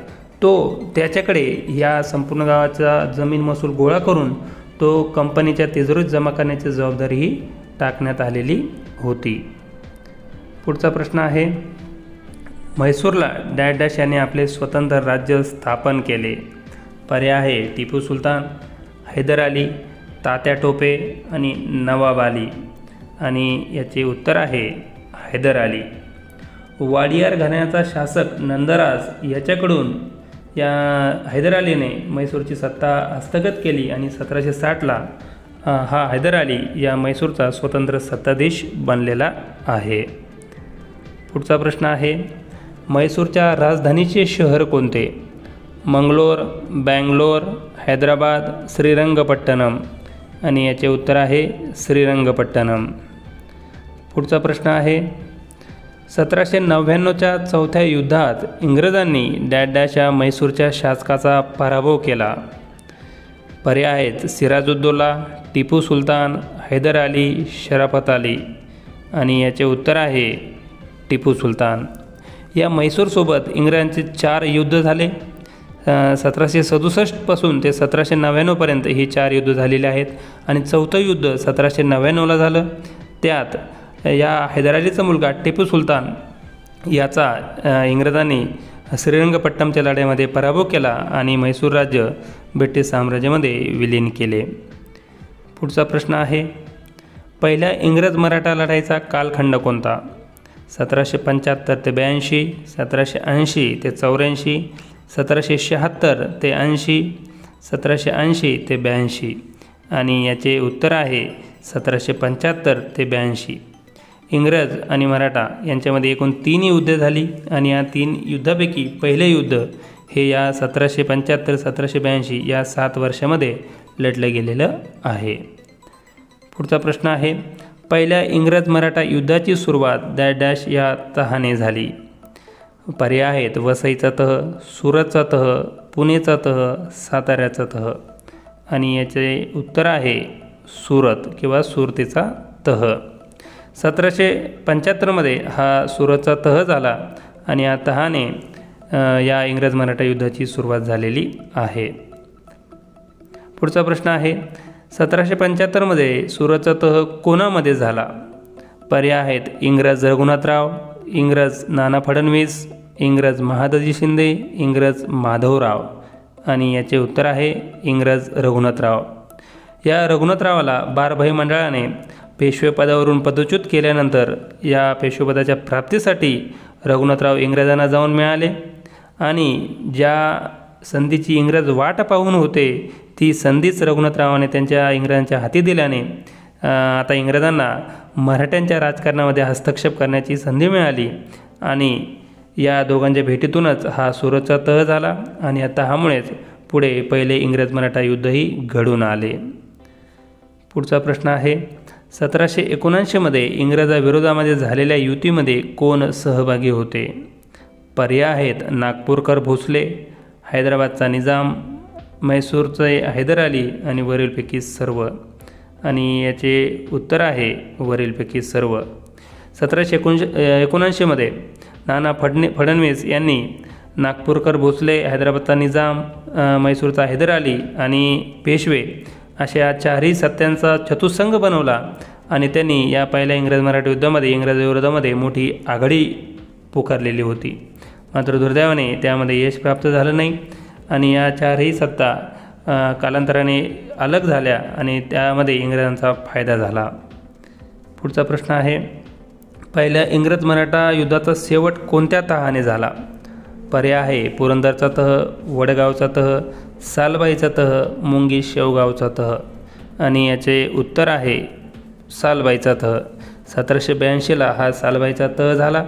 [SPEAKER 1] तो त्याच्याकडे या संपूर्ण गावाचा जमीन महसूल गोळा करून तो कंपनीच्या तिजोरीत जमा करण्याची जबाबदारीही टाकण्यात आलेली होती. पुढचा प्रश्न आहे, म्हैसूरला डॅश डॅश याने आपले स्वतंत्र राज्य स्थापन केले? पर्याय आहे टिपू सुलतान, हैदर अली, तात्या टोपे आणि नवाब अली. आणि याचे उत्तर आहे हैदर अली. वाडियार घराण्याचा शासक नंदराज याच्याकडून या हैदर अलीने म्हैसूरची सत्ता हस्तगत केली आणि 1760ला हा हैदर अली या म्हैसूरचा स्वतंत्र सत्ताधीश बनलेला आहे. पुढचा प्रश्न आहे, म्हैसूरच्या राजधानीचे शहर कोणते? मंगलोर, बँगलोर, हैदराबाद, श्रीरंगपट्टणम. आणि याचे उत्तर आहे श्रीरंगपट्टणम. पुढचा प्रश्न आहे, 1799च्या चौथ्या युद्धात इंग्रजांनी डॅश डॅश या म्हैसूरच्या शासकाचा पराभव केला? पर्याय आहेत सिराजुद्दौला, टिपू सुलतान, हैदर अली, शराफत अली. आणि याचे उत्तर आहे टिपू सुलतान. या म्हैसूरसोबत इंग्रजांचे 4 युद्ध झाले. 1767 पासून ते 1799पर्यंत ही 4 युद्ध झालेली आहेत. आणि चौथं युद्ध 1799ला झालं. त्यात या हैदर अलीचा मुलगा टिपू सुलतान याचा इंग्रजांनी श्रीरंगपट्टणमच्या लढ्यामध्ये पराभव केला आणि म्हैसूर राज्य ब्रिटिश साम्राज्यामध्ये विलीन केले. पुढचा प्रश्न आहे, पहिल्या इंग्रज मराठा लढाईचा कालखंड कोणता? 1775 ते 82, 1780 ते 84, 1776 ते 80, 1780 ते 82 आणि याचे उत्तर आहे 1775 ते 82. इंग्रज आणि मराठा यांच्यामध्ये एकूण 3 युद्ध झाली आणि या 3 युद्धापैकी पहिले युद्ध हे या 1775 1782 या 7 वर्षामध्ये लढलं गेलेलं आहे. पुढचा प्रश्न आहे, पहिल्या इंग्रज मराठा युद्धाची सुरुवात डॅश डॅश या तहाने झाली. पर्याय आहेत वसईचा तह, सुरतचा तह, पुणेचा तह, साताऱ्याचा तह आणि याचे उत्तर आहे सुरत किंवा सुरतेचा तह. 1775 हा सुरतचा तह झाला आणि या तहाने या इंग्रज मराठा युद्धाची सुरुवात झालेली आहे. पुढचा प्रश्न आहे, 1775 सुरतचा तह कोणामध्ये झाला? पर्याय आहेत इंग्रज रघुनाथराव, इंग्रज नाना फडणवीस, इंग्रज महादजी शिंदे, इंग्रज माधवराव आणि याचे उत्तर आहे इंग्रज रघुनाथराव. या रघुनाथरावाला बारभाई मंडळाने पेशवेपदावरून पदच्युत केल्यानंतर या पेशवेपदाच्या प्राप्तीसाठी रघुनाथराव इंग्रजांना जाऊन मिळाले आणि ज्या संधीची इंग्रज वाट पाहून होते ती संधीच रघुनाथरावाने इंग्रजांच्या हाती दिल्याने आता इंग्रजांना मराठ्यांच्या राजकारणामध्ये हस्तक्षेप करण्याची संधी मिळाली आणि या दोघांच्या भेटीतूनच हा सुरतचा तह झाला आणि या तहामुळेच पुढे पहिले इंग्रज मराठा युद्धही घडून आले. पुढचा प्रश्न आहे, 1779 इंग्रजाविरोधामध्ये झालेल्या युतीमध्ये कोण सहभागी होते? पर्याय आहेत नागपूरकर भोसले, हैदराबादचा निजाम, म्हैसूरचे हैदर अली आणि वरीलपैकी सर्व आणि याचे उत्तर आहे वरीलपैकी सर्व. 1779 नाना फडणवीस यांनी नागपूरकर भोसले, हैदराबादचा निजाम, म्हैसूरचा हैदर अली आणि पेशवे अशा 4ही सत्यांचा चतुसंघ बनवला आणि त्यांनी या पहिल्या इंग्रज मराठा युद्धामध्ये इंग्रजाविरोधामध्ये मोठी आघाडी पुकारलेली होती. मात्र दुर्दैवाने त्यामध्ये यश प्राप्त झालं नाही आणि या 4ही सत्ता कालांतराने अलग झाल्या आणि त्यामध्ये इंग्रजांचा फायदा झाला. पुढचा प्रश्न आहे, पहिल्या इंग्रज मराठा युद्धाचा शेवट कोणत्या तहाने झाला? पर्याय आहे पुरंदरचा तह, वडगावचा तह, सालबाईचा तह, मुंगी शेवगावचा तह आणि याचे उत्तर आहे सालबाईचा तह. 1782 हा सालबाईचा तह झाला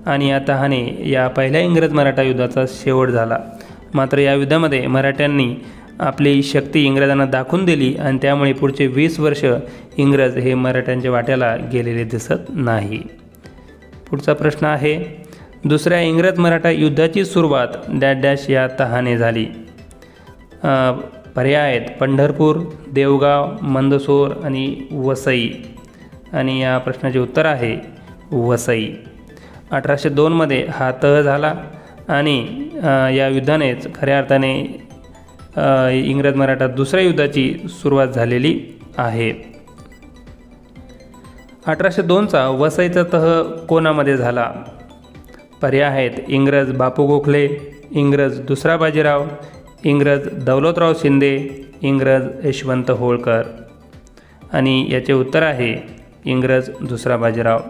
[SPEAKER 1] आणि या तहाने या पहिल्या इंग्रज मराठा युद्धाचा शेवट झाला. मात्र या युद्धामध्ये मराठ्यांनी आपली शक्ती इंग्रजांना दाखवून दिली आणि त्यामुळे पुढचे 20 वर्ष इंग्रज हे मराठ्यांच्या वाट्याला गेलेले दिसत नाही. पुढचा प्रश्न आहे, दुसऱ्या इंग्रज मराठा युद्धाची सुरुवात डॅश डॅश या तहाने झाली. पर्याय आहेत पंढरपूर, देवगाव, मंदसौर आणि वसई आणि या प्रश्नाचे उत्तर आहे वसई. 1802 हा तह झाला आणि या युद्धानेच खऱ्या अर्थाने इंग्रज मराठा दुसऱ्या युद्धाची सुरुवात झालेली आहे. 1802 वसईचा तह कोणामध्ये झाला? पर्याय आहेत इंग्रज बापू गोखले, इंग्रज दुसरा बाजीराव, इंग्रज दौलतराव शिंदे, इंग्रज यशवंत होळकर आणि याचे उत्तर आहे इंग्रज दुसरा बाजीराव.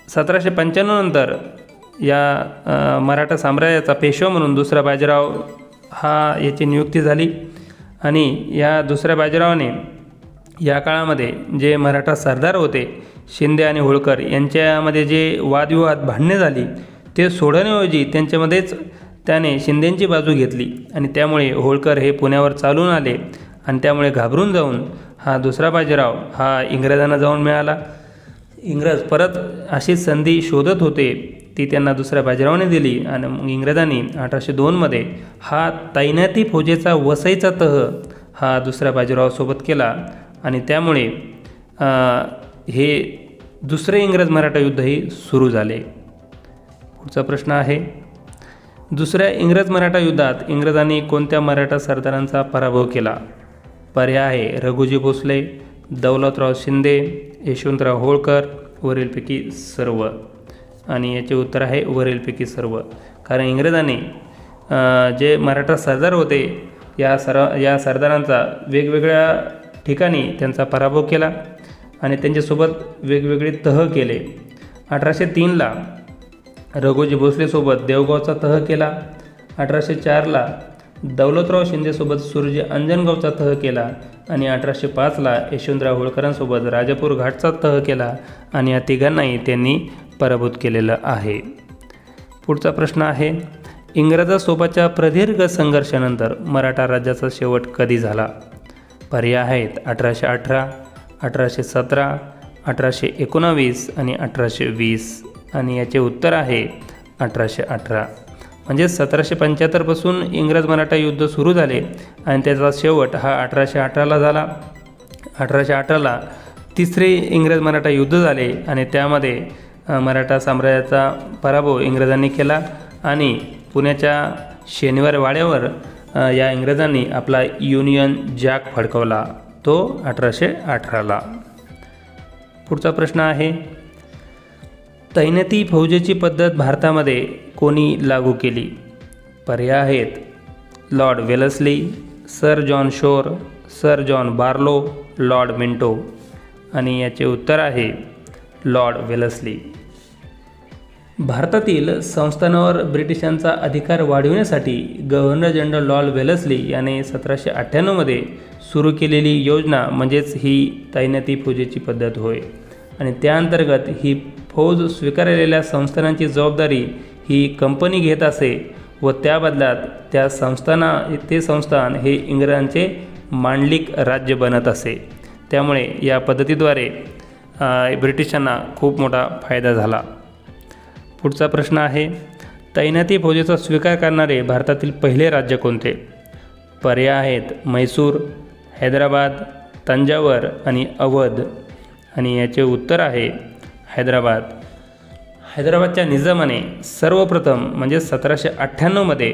[SPEAKER 1] 1795 नंतर या मराठा साम्राज्याचा पेशवा म्हणून दुसरा बाजीराव याची नियुक्ती झाली आणि या दुसऱ्या बाजीरावाने या काळामध्ये जे मराठा सरदार होते शिंदे आणि होळकर यांच्यामध्ये जे वादविवाद भांडणे झाली ते सोडवण्याऐवजी त्यांच्यामध्येच त्याने शिंदेंची बाजू घेतली आणि त्यामुळे होळकर हे पुण्यावर चालून आले आणि त्यामुळे घाबरून जाऊन हा दुसरा बाजीराव इंग्रजांना जाऊन मिळाला. इंग्रज परत अशी संधी शोधत होते ती त्यांना दुसऱ्या बाजीरावाने दिली आणि मग इंग्रजांनी 1802 तैनाती फौजेचा वसईचा तह दुसऱ्या बाजीरावासोबत केला आणि त्यामुळे हे दुसरे इंग्रज मराठा युद्धही सुरू झाले. पुढचा प्रश्न आहे, दुसऱ्या इंग्रज मराठा युद्धात इंग्रजांनी कोणत्या मराठा सरदारांचा पराभव केला? पर्याय आहे रघुजी भोसले, दौलतराव शिंदे, यशवंतराव होळकर, वरीलपैकी सर्व आणि याचे उत्तर आहे वरीलपैकी सर्व. कारण इंग्रजांनी जे मराठा सरदार होते या सरदारांचा वेगवेगळ्या ठिकाणी त्यांचा पराभव केला आणि त्यांच्यासोबत वेगवेगळे तह केले 1803ला रघोजी भोसलेसोबत देवगावचा तह केला. 1804ला दौलतराव शिंदेसोबत सुरजी अंजनगावचा तह केला आणि 1805ला यशवंतराव होळकरांसोबत राजापूर घाटचा तह केला आणि या तिघांनाही त्यांनी पराभूत केलेलं आहे. पुढचा प्रश्न आहे, इंग्रजांसोबतच्या प्रदीर्घ संघर्षानंतर मराठा राज्याचा शेवट कधी झाला? पर्याय आहेत 1818, 1817, 1819 आणि 1820 आणि याचे उत्तर आहे 1818. म्हणजे 1775पासून इंग्रज मराठा युद्ध सुरू झाले आणि त्याचा शेवट हा 1818ला झाला. 1818ला तिसरे इंग्रज मराठा युद्ध झाले आणि त्यामध्ये मराठा साम्राज्याचा पराभव इंग्रजांनी केला आणि पुण्याच्या शनिवार वाड्यावर या इंग्रजांनी आपला युनियन जॅक फडकवला, तो 1818ला. पुढचा प्रश्न आहे, तैनाती फौजेची पद्धत भारतामध्ये कोणी लागू केली? पर्याय आहेत Lord Wellesley, sir John Shore, sir John Barlow, Lord Minto आणि याचे उत्तर आहे लॉर्ड वेलस्ली. भारतातील संस्थानावर ब्रिटिशांचा अधिकार वाढविण्यासाठी गव्हर्नर जनरल लॉर्ड वेलस्ली याने 1798मध्ये सुरू केलेली योजना म्हणजेच ही तैनाती फौजेची पद्धत होय आणि त्याअंतर्गत ही फौज स्वीकारलेल्या संस्थानांची जबाबदारी ही कंपनी घेत असे व त्या बदल्यात ते संस्थान हे इंग्रजांचे मांडलिक राज्य बनत असे. त्यामुळे या पद्धतीद्वारे ब्रिटिशांना खूप मोठा फायदा झाला. पुढचा प्रश्न आहे, तैनाती फौजेचा स्वीकार करणारे भारतातील पहिले राज्य कोणते? पर्याय आहेत म्हैसूर, हैदराबाद, तंजावर आणि अवध आणि याचे उत्तर आहे हैदराबाद. हैदराबादच्या निजामाने सर्वप्रथम म्हणजे 1798मध्ये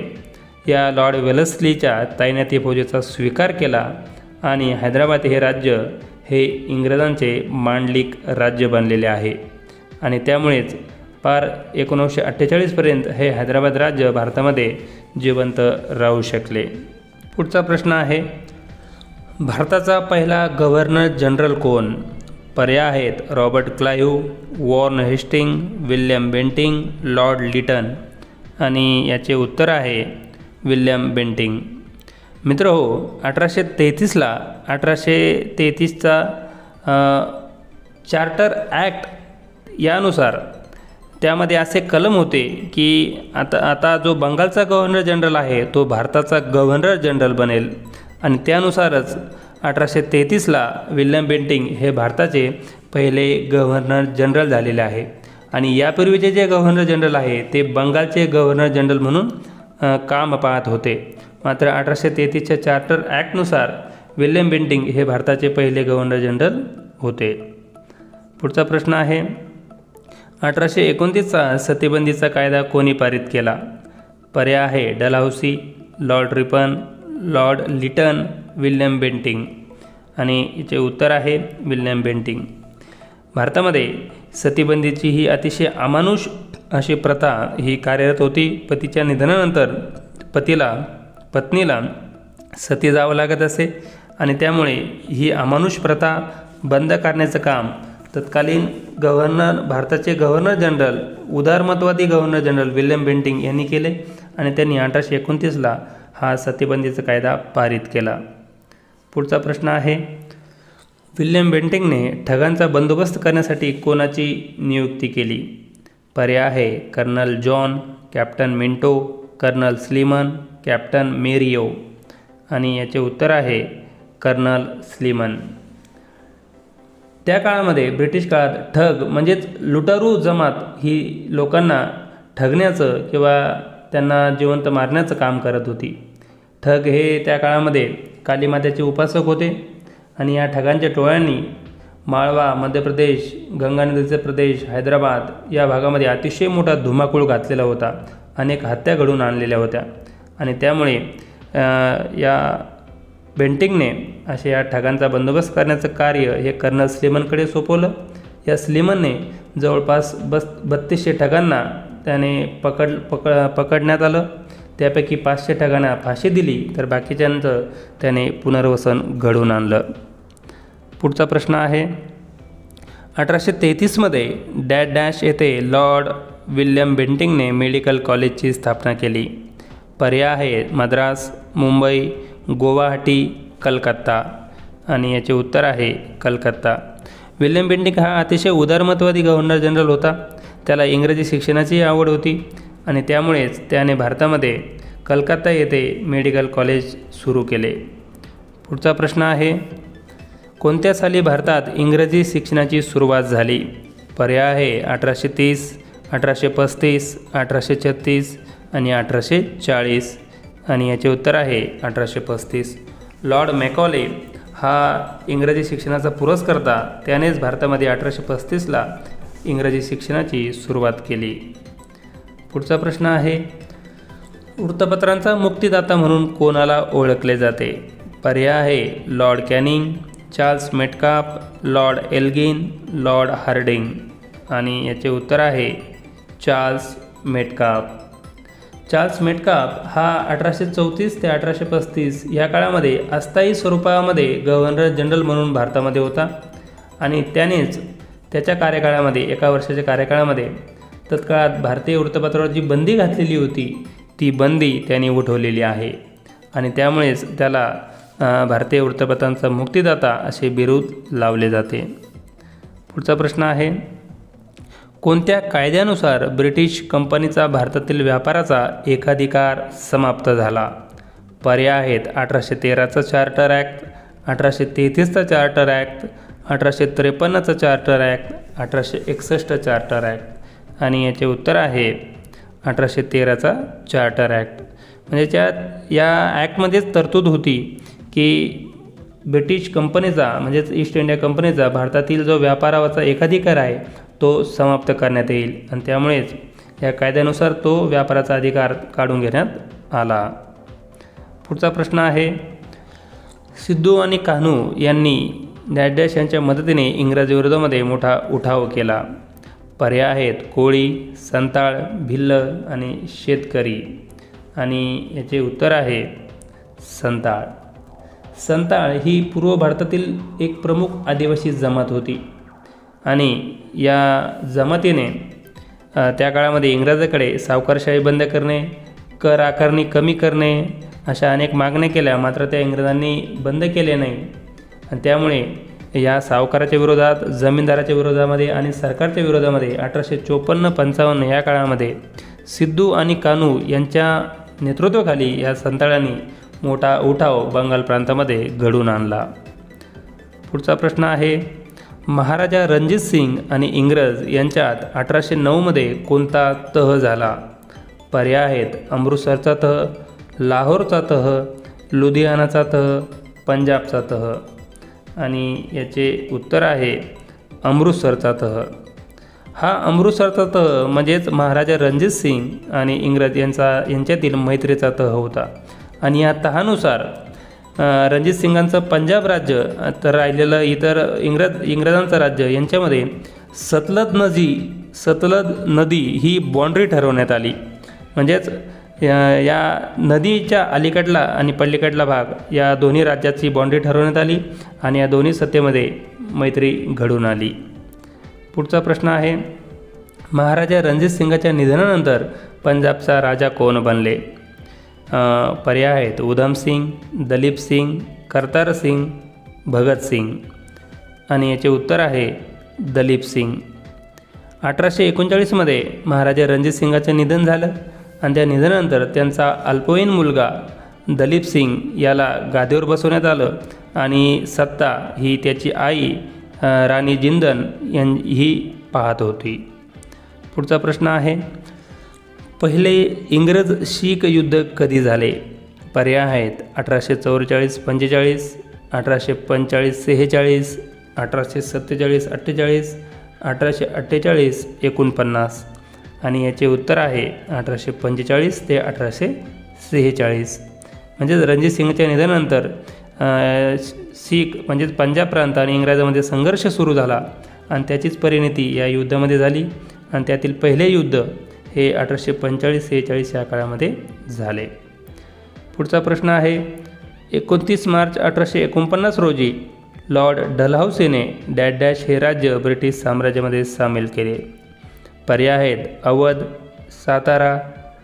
[SPEAKER 1] या लॉर्ड वेलस्लीच्या तैनाती फौजेचा स्वीकार केला आणि हैदराबाद हे राज्य हे इंग्रजांचे मांडलिक राज्य बनलेले आहे आणि त्यामुळेच पार 1948पर्यंत हे हैदराबाद राज्य भारतामध्ये जिवंत राहू शकले. पुढचा प्रश्न आहे, भारताचा पहिला गव्हर्नर जनरल कोण? पर्याय आहेत Robert Clive, Warren Hastings, William Bentinck, Lord Lytton आणि याचे उत्तर आहे विल्यम बेंटिंग. मित्रहो, 1833चा चार्टर ॲक्ट यानुसार त्यामध्ये असे कलम होते की आता जो बंगालचा गव्हर्नर जनरल आहे तो भारताचा गव्हर्नर जनरल बनेल आणि त्यानुसारच 1833ला विल्यम बेंटिंग हे भारताचे पहिले गव्हर्नर जनरल झालेले आहे आणि यापूर्वीचे जे गव्हर्नर जनरल आहे ते बंगालचे गव्हर्नर जनरल म्हणून काम पाहत होते. मात्र 1833च्या चार्टर ॲक्टनुसार विल्यम बेंटिंग हे भारताचे पहिले गव्हर्नर जनरल होते. पुढचा प्रश्न आहे, 1829चा सतीबंदीचा कायदा कोणी पारित केला? पर्याय आहे Dalhousie, Lord Ripon, Lord Lytton, William Bentinck आणि याचे उत्तर आहे विल्यम बेंटिंग. भारतामध्ये सतीबंदीची ही अतिशय अमानुष अशी प्रथा ही कार्यरत होती. पतीच्या निधनानंतर पत्नीला सती जावं लागत असे आणि त्यामुळे ही अमानुष प्रथा बंद करण्याचं काम तत्कालीन भारताचे गव्हर्नर जनरल उदारमतवादी गव्हर्नर जनरल विल्यम बेंटिंग यांनी केले आणि त्यांनी 1829ला हा सतीबंदीचा कायदा पारित केला. पुढचा प्रश्न आहे, विल्यम बेंटिंगने ठगांचा बंदोबस्त करण्यासाठी कोणाची नियुक्ती केली? पर्याय आहे Colonel John, Captain Minto, Colonel Sleeman, Captain Mario आणि याचे उत्तर आहे कर्नल स्लीमन. त्या काळामध्ये ब्रिटिश काळात ठग म्हणजेच लुटारू जमात ही लोकांना ठगण्याचं किंवा त्यांना जिवंत मारण्याचं काम करत होती. ठग हे त्या काळामध्ये कालीमातेचे उपासक होते आणि या ठगांच्या टोळ्यांनी माळवा, मध्य प्रदेश, गंगा नदीचे प्रदेश, हैदराबाद या भागामध्ये अतिशय मोठा धुमाकूळ घातलेला होता. अनेक हत्या घडवून आणलेल्या होत्या आणि त्यामुळे या बेंटिंगने असे या ठगांचा बंदोबस्त करण्याचं कार्य हे कर्नल स्लीमनकडे सोपवलं. या स्लीमनने जवळपास 3200 ठगांना त्याने पकडण्यात आलं. त्यापैकी 500 ठगांना फाशी दिली तर बाकीच्यांचं त्याने पुनर्वसन घडवून आणलं. पुढचा प्रश्न आहे, 1833मध्ये डॅश डॅश येथे लॉर्ड विल्यम बेंटिंगने मेडिकल कॉलेजची स्थापना केली. पर्याय आहे मद्रास, मुंबई, गुवाहाटी, कलकत्ता. आणि याचे उत्तर आहे कलकत्ता. विल्यम बेंटिंग हा अतिशय उदारमतवादी गव्हर्नर जनरल होता. त्याला इंग्रजी शिक्षणाची आवड होती आणि त्यामुळेच त्याने भारतामध्ये कलकत्ता येथे मेडिकल कॉलेज सुरू केले. पुढचा प्रश्न आहे, कोणत्या साली भारतात इंग्रजी शिक्षणाची सुरुवात झाली? पर्याय आहे 1830, 1835, 1836 आणि 1840. आणि याचे उत्तर आहे 1835. लॉर्ड मॅकॉले हा इंग्रजी शिक्षणाचा पुरस्कर्ता. त्यानेच भारतामध्ये 1835ला इंग्रजी शिक्षणाची सुरुवात केली. पुढचा प्रश्न आहे, वृत्तपत्रांचा मुक्तिदाता म्हणून कोणाला ओळखले जाते? पर्याय आहे Lord Canning, Charles Metcalfe, Lord Elgin, Lord Hardinge. आणि याचे उत्तर आहे चार्ल्स मेटकाफ. चार्ल्स मेटकाफ हा 1834 ते 1835 या काळामध्ये अस्थायी स्वरूपामध्ये गव्हर्नर जनरल म्हणून भारतामध्ये होता आणि त्यानेच त्याच्या कार्यकाळामध्ये 1 वर्षाच्या कार्यकाळामध्ये तत्काळात भारतीय वृत्तपत्रावर जी बंदी घातलेली होती ती बंदी त्यांनी उठवलेली आहे आणि त्यामुळेच त्याला भारतीय वृत्तपत्रांचा मुक्तिदाता असे बिरुद लावले जाते. पुढचा प्रश्न आहे, कोणत्या कायद्यानुसार ब्रिटिश कंपनीचा भारतातील व्यापाराचा एकाधिकार समाप्त झाला? पर्याय आहेत 1813चा चार्टर ॲक्ट, 1833चा चार्टर ॲक्ट, 1853चा चार्टर ॲक्ट, 1861 चार्टर ॲक्ट. आणि याचे उत्तर आहे 1813चा चार्टर ॲक्ट. म्हणजे या ॲक्टमध्येच तरतूद होती की ब्रिटिश कंपनीचा म्हणजेच ईस्ट इंडिया कंपनीचा भारतातील जो व्यापाराचा एकाधिकार आहे तो समाप्त करण्यात येईल आणि त्यामुळेच या कायद्यानुसार तो व्यापाराचा अधिकार काढून घेण्यात आला. पुढचा प्रश्न आहे, सिद्धू आणि कान्हू यांनी डॅश डॅश यांच्या मदतीने इंग्रजी विरोधामध्ये मोठा उठाव केला. पर्याय आहेत कोळी, संताळ, भिल्ल आणि शेतकरी. आणि याचे उत्तर आहे संताळ. संताळ ही पूर्व भारतातील एक प्रमुख आदिवासी जमात होती आणि या जमातीने त्या काळामध्ये इंग्रजाकडे सावकारशाही बंद करणे, कर आकारणी कमी करणे अशा अनेक मागण्या केल्या, मात्र त्या इंग्रजांनी बंद केले नाही आणि त्यामुळे या सावकाराच्या विरोधात, जमीनदाराच्या विरोधामध्ये आणि सरकारच्या विरोधामध्ये 1854-55 या काळामध्ये सिद्धू आणि कान्हू यांच्या नेतृत्वाखाली या संताळांनी मोठा उठाव बंगाल प्रांतामध्ये घडवून आणला. पुढचा प्रश्न आहे, महाराजा रणजित सिंग आणि इंग्रज यांच्यात 1809मध्ये कोणता तह झाला? पर्याय आहेत अमृतसरचा तह, लाहोरचा तह, लुधियानाचा तह, पंजाबचा तह. आणि याचे उत्तर आहे अमृतसरचा तह. हा अमृतसरचा तह म्हणजेच महाराजा रणजित सिंग आणि इंग्रज यांच्यातील मैत्रीचा तह होता आणि या तहानुसार रणजित सिंगांचं पंजाब राज्य तर राहिलेलं इतर इंग्रजांचं राज्य यांच्यामध्ये सतलज नदी ही बाँड्री ठरवण्यात आली. म्हणजेच या नदीच्या अलीकडला आणि पलीकडला भाग या दोन्ही राज्याची बाँड्री ठरवण्यात आली आणि या दोन्ही सत्तेमध्ये मैत्री घडून आली. पुढचा प्रश्न आहे, महाराजा रणजित सिंगाच्या निधनानंतर पंजाबचा राजा कोण बनले? पर्याय आहेत उधम सिंग, दलीप सिंग, करतार सिंग, भगत सिंग. आणि याचे उत्तर आहे दलीप सिंग. 1839मध्ये महाराजा रणजित सिंगाचे निधन झालं आणि त्या निधनानंतर त्यांचा अल्पवयीन मुलगा दलीप सिंग याला गादीवर बसवण्यात आलं आणि सत्ता ही त्याची आई राणी जिंदन ही पाहत होती. पुढचा प्रश्न आहे, पहिले इंग्रज शीख युद्ध कधी झाले? पर्याय आहेत 1844-45, 1845-46, 1847-48, 1848-49. आणि याचे उत्तर आहे 1845 ते 1846. म्हणजेच रणजित सिंगच्या निधनानंतर शीख म्हणजेच पंजाब प्रांत आणि इंग्रजांमध्ये संघर्ष सुरू झाला आणि त्याचीच परिणती या युद्धामध्ये झाली आणि त्यातील पहिले युद्ध हे 1845-46 या काळामध्ये झाले. पुढचा प्रश्न आहे, 29 मार्च 1849 रोजी लॉर्ड डलहौसीने डॅश डॅश हे राज्य ब्रिटिश साम्राज्यामध्ये सामील केले? पर्याय आहेत अवध, सातारा,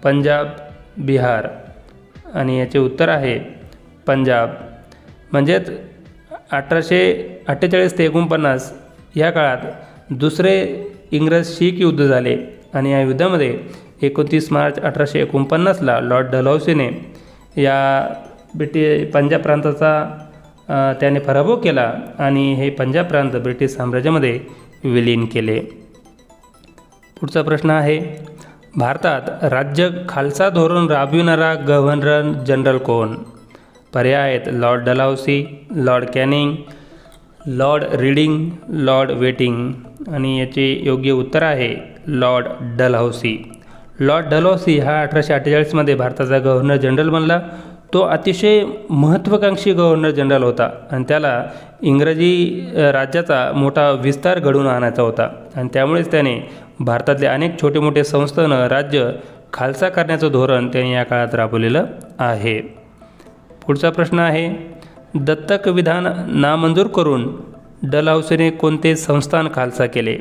[SPEAKER 1] पंजाब, बिहार. आणि याचे उत्तर आहे पंजाब. म्हणजेच 1848 ते 49 या काळात दुसरे इंग्रज-शीख युद्ध झाले आणि या युद्धामध्ये 29 मार्च 1849ला लॉर्ड डलहौसीने या पंजाब प्रांताचा त्याने पराभव केला आणि हे पंजाब प्रांत ब्रिटिश साम्राज्यामध्ये विलीन केले. पुढचा प्रश्न आहे, भारतात राज्य खालसा धोरण राबविणारा गव्हर्नर जनरल कोण? पर्याय आहेत Lord Dalhousie, Lord Canning, Lord reading, Lord waiting. आणि याचे योग्य उत्तर आहे लॉर्ड डलहौसी. लॉर्ड डलहौसी हा 1848मध्ये भारताचा गव्हर्नर जनरल बनला. तो अतिशय महत्त्वाकांक्षी गव्हर्नर जनरल होता आणि त्याला इंग्रजी राज्याचा मोठा विस्तार घडवून आणायचा होता आणि त्यामुळेच त्याने भारतातले अनेक छोटे मोठे संस्थान राज्य खालसा करण्याचं धोरण त्याने या काळात राबवलेलं आहे. पुढचा प्रश्न आहे, दत्तक विधान नामंजूर करून डलहौसीने कोणते संस्थान खालसा केले?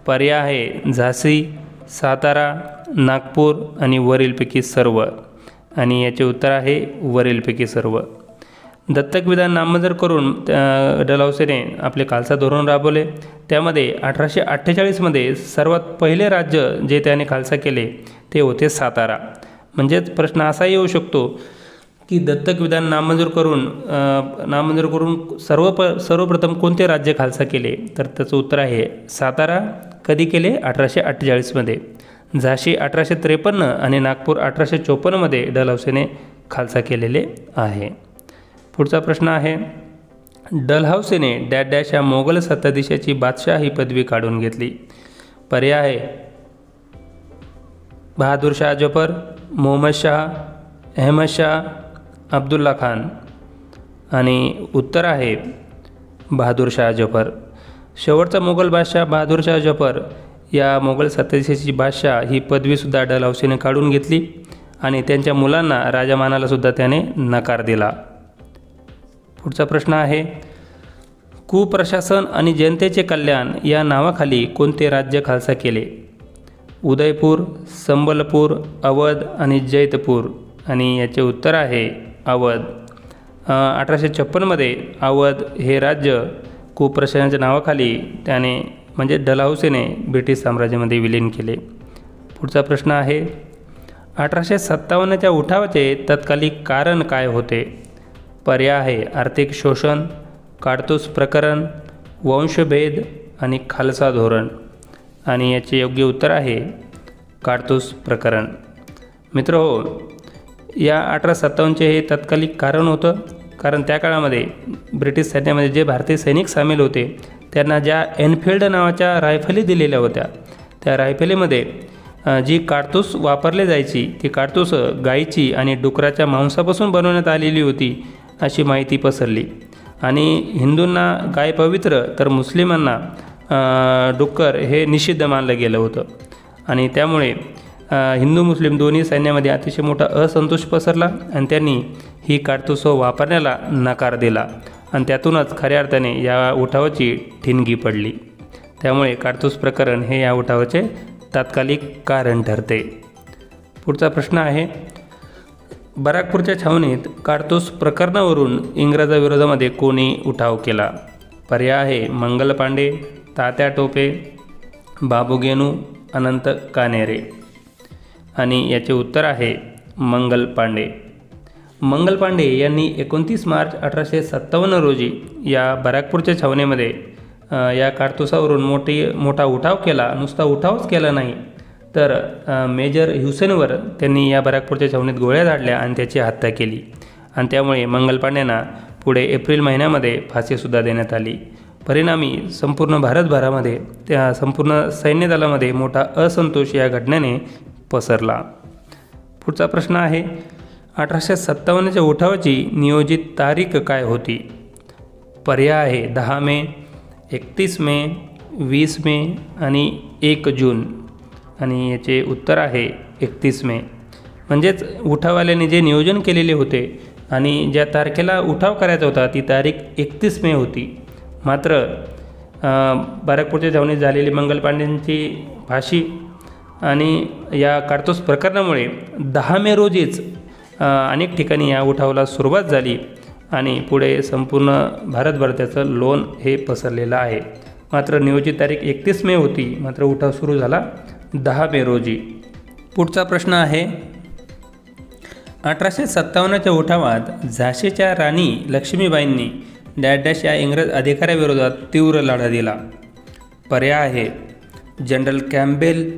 [SPEAKER 1] पर्याय आहे झाशी, सातारा, नागपूर आणि वरीलपैकी सर्व. आणि याचे उत्तर आहे वरीलपैकी सर्व. दत्तक विधान नामंजूर करून डलहौसीने आपले खालसा धोरण राबवले. त्यामध्ये 1848मध्ये सर्वात पहिले राज्य जे त्याने खालसा केले ते होते सातारा. म्हणजेच प्रश्न असा येऊ शकतो की दत्तक विधान नामंजूर करून सर्वप्रथम कोणते राज्य खालसा केले? तर त्याचं उत्तर आहे सातारा. कधी केले? 1848मध्ये. झाशी 1853 आणि नागपूर 1854मध्ये डलहौसीने खालसा केलेले आहे. पुढचा प्रश्न आहे, डलहौसीने डॅश डॅश या मोगल सत्ताधीशाची बादशाह ही पदवी काढून घेतली? पर्याय आहे बहादूर शाह जफर, मोहम्मद शाह, अहमद शाह, अब्दुल्ला खान. आणि उत्तर आहे बहादूर शाह जफर. शेवटचा मोगल बादशाह बहादूर शाह जफर या मोगल सत्ताधीशाची बादशाह ही पदवीसुद्धा डलहौसीने काढून घेतली आणि त्यांच्या मुलांना राजमानालासुद्धा त्याने नकार दिला. पुढचा प्रश्न आहे, कुप्रशासन आणि जनतेचे कल्याण या नावाखाली कोणते राज्य खालसा केले? उदयपूर, संबलपूर, अवध आणि जैतपूर. आणि याचे उत्तर आहे अवध. 1856मध्ये अवध हे राज्य कुप्रशासनाच्या नावाखाली त्याने म्हणजे डलहौसीने ब्रिटिश साम्राज्यामध्ये विलीन केले. पुढचा प्रश्न आहे, 1857च्या उठावाचे तत्कालिक कारण काय होते? पर्याय आहे आर्थिक शोषण, काडतूस प्रकरण, वंशभेद आणि खालसा धोरण. आणि याचे योग्य उत्तर आहे काडतूस प्रकरण. मित्रहो, या 1857चे हे तत्कालिक कारण होतं कारण त्या काळामध्ये ब्रिटिश सैन्यामध्ये जे भारतीय सैनिक सामील होते त्यांना ज्या एनफिल्ड नावाच्या रायफली दिलेल्या होत्या त्या रायफलीमध्ये जी काडतूस वापरली जायची ती काडतूस गायीची आणि डुकराच्या मांसापासून बनवण्यात आलेली होती अशी माहिती पसरली. आणि हिंदूंना गाय पवित्र तर मुस्लिमांना डुक्कर हे निषिद्ध मानलं गेलं होतं. आणि त्यामुळे हिंदू मुस्लिम दोन्ही सैन्यामध्ये अतिशय मोठा असंतोष पसरला आणि त्यांनी ही काडतूस वापरण्याला नकार दिला आणि त्यातूनच खऱ्या अर्थाने या उठावाची ठिणगी पडली. त्यामुळे काडतूस प्रकरण हे या उठावाचे तात्कालिक कारण ठरते. पुढचा प्रश्न आहे, बराकपूरच्या छावणीत काडतूस प्रकरणावरून इंग्रजाविरोधामध्ये कोणी उठाव केला? पर्याय आहे मंगल पांडे, तात्या टोपे, बाबू गेनू, अनंत कानेरे. आणि याचे उत्तर आहे मंगल पांडे. मंगल पांडे यांनी 29 मार्च 1857 रोजी या बराकपूरच्या छावणीमध्ये या काडतुसावरून मोठा उठाव केला. नुसता उठावच केला नाही तर मेजर ह्युसेनवर त्यांनी या बराकपूरच्या छावणीत गोळ्या झाडल्या आणि त्याची हत्या केली. आणि त्यामुळे मंगल पांड्यांना पुढे एप्रिल महिन्यामध्ये फाशीसुद्धा देण्यात आली. परिणामी संपूर्ण भारतभरामध्ये त्या संपूर्ण सैन्यदलामध्ये मोठा असंतोष या घटनेने पसरला. पुढचा प्रश्न आहे, 1857च्या उठावाची नियोजित तारीख काय होती? पर्याय आहे 10 मे, 31 मे, 20 मे आणि 1 जून. आणि याचे उत्तर आहे 31 मे. म्हणजेच उठावाल्याने जे नियोजन केलेले होते आणि ज्या तारखेला उठाव करायचा होता ती तारीख 31 मे होती. मात्र बॅरकपूरच्या छावणीत झालेली मंगल पांडेंची फाशी आणि या कारतूस प्रकरणामुळे 10 मे रोजीच अनेक ठिकाणी या उठावाला सुरुवात झाली आणि पुढे संपूर्ण भारतभर त्याचं लोण हे पसरलेलं आहे. मात्र नियोजित तारीख 31 मे होती, मात्र उठाव सुरू झाला 10 मे रोजी. पुढचा प्रश्न आहे, 1857च्या उठावात झाशीच्या राणी लक्ष्मीबाईंनी डॅश डॅश या इंग्रज अधिकाऱ्याविरोधात तीव्र लढा दिला. पर्याय आहे general Campbell,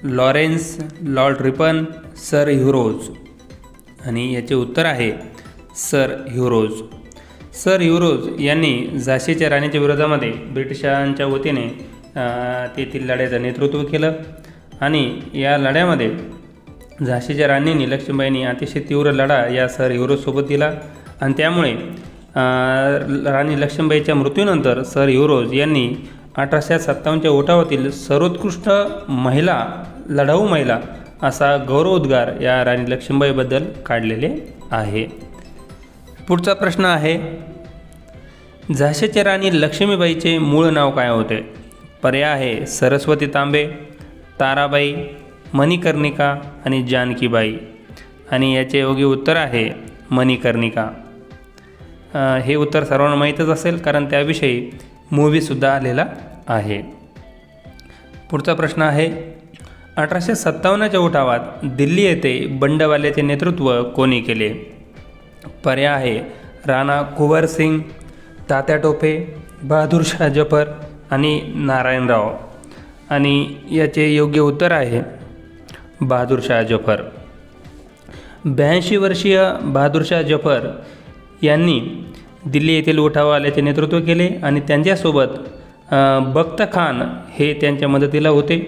[SPEAKER 1] Lawrence, lord Ripon, sir Hugh Rose. आणि याचे उत्तर आहे सर ह्युरोज. सर ह्युरोज यांनी झाशीच्या राणीच्या विरोधामध्ये ब्रिटिशांच्या वतीने तेथील लढ्याचं नेतृत्व केलं आणि या लढ्यामध्ये झाशीच्या राणींनी लक्ष्मीबाईंनी अतिशय तीव्र लढा या सर ह्युरोजसोबत दिला आणि त्यामुळे राणी लक्ष्मीबाईच्या मृत्यूनंतर सर ह्युरोज यांनी 1857च्या उठावातील सर्वोत्कृष्ट महिला, लढाऊ महिला असा गौरवोद्गार या राणी लक्ष्मीबाईबद्दल काढलेले आहे. पुढचा प्रश्न आहे, झाशीच्या राणी लक्ष्मीबाईचे मूळ नाव काय होते? पर्याय आहे सरस्वती तांबे, ताराबाई, मणिकर्णिका आणि जानकीबाई. आणि याचे योग्य उत्तर आहे मणिकर्णिका. हे उत्तर सर्वांना माहीतच असेल कारण त्याविषयी मूव्हीसुद्धा आलेला आहे. पुढचा प्रश्न आहे, 1857च्या उठावात दिल्ली येथे बंडवाल्याचे नेतृत्व कोणी केले? पर्याय आहे राणा कुंवर सिंग, तात्या टोपे, बहादूरशाह जफर आणि नारायणराव. आणि याचे योग्य उत्तर आहे बहादूरशाह जफर. 82 वर्षीय बहादूरशाह जफर यांनी दिल्ली येथील उठावाल्याचे नेतृत्व केले आणि त्यांच्यासोबत बख्त खान हे त्यांच्या मदतीला होते.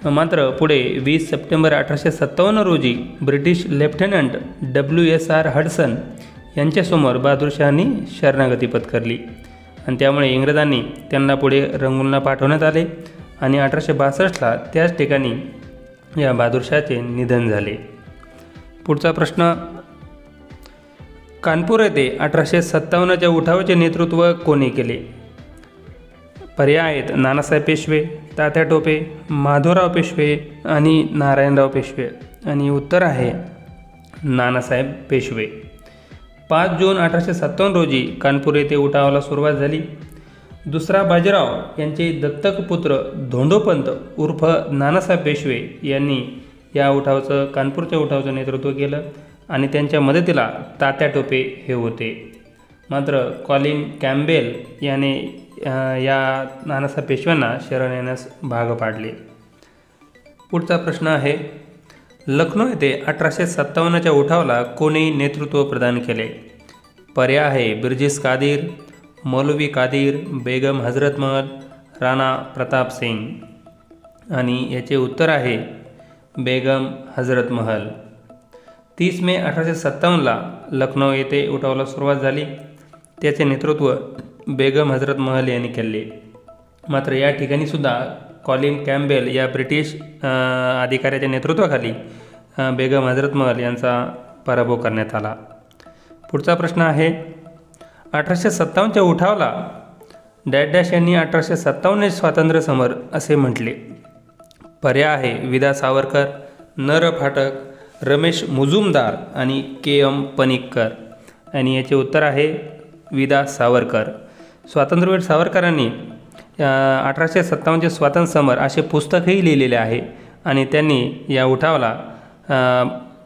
[SPEAKER 1] मात्र पुढे 20 सप्टेंबर 1857 रोजी ब्रिटिश लेफ्टनंट WSR हडसन यांच्यासमोर बहादूरशाहांनी शरणागती पत्करली आणि त्यामुळे इंग्रजांनी त्यांना पुढे रंगूनला पाठवण्यात आले आणि 1862ला त्याच ठिकाणी या बहादूरशाहाचे निधन झाले. पुढचा प्रश्न, कानपूर येथे 1857च्या उठावाचे नेतृत्व कोणी केले? पर्याय आहेत नानासाहेब पेशवे, तात्या टोपे, माधवराव पेशवे आणि नारायणराव पेशवे. आणि उत्तर आहे नानासाहेब पेशवे. 5 जून 1857 रोजी कानपूर येथे उठावाला सुरुवात झाली. दुसरा बाजीराव यांचे दत्तक पुत्र धोंडोपंत उर्फ नानासाहेब पेशवे यांनी या उठावाचं, कानपूरच्या उठावाचं नेतृत्व केलं आणि त्यांच्या मदतीला तात्या टोपे हे होते. मात्र कॉलिन कॅम्पबेल याने या नानासाहेब पेशव्यांना शरण येण्यास भाग पाडले. पुढचा प्रश्न आहे, लखनौ येथे 1857च्या उठावाला कोणी नेतृत्व प्रदान केले? पर्याय आहे बिर्जिस कादिर, मौलवी कादिर, बेगम हजरत महल, राणा प्रताप सिंग. आणि याचे उत्तर आहे बेगम हजरत महल. 30 मे 1857ला लखनौ येथे उठावाला सुरुवात झाली. त्याचे नेतृत्व बेगम हजरत महल यांनी केले. मात्र या ठिकाणीसुद्धा कॉलिन कॅम्पबेल या ब्रिटिश अधिकाऱ्याच्या नेतृत्वाखाली बेगम हजरत महल यांचा पराभव करण्यात आला. पुढचा प्रश्न आहे, 1857च्या उठावाला डॅश डॅश यांनी 1857 स्वातंत्र्य समर असे म्हटले. पर्याय आहे विदा सावरकर, नर फाटक, रमेश मुजुमदार आणि KM पनिक्कर. आणि याचे उत्तर आहे विदा सावरकर. स्वातंत्र्यवीर सावरकरांनी 1857चे स्वातंत्र्य समर असे पुस्तकही लिहिलेले आहे आणि त्यांनी या उठावाला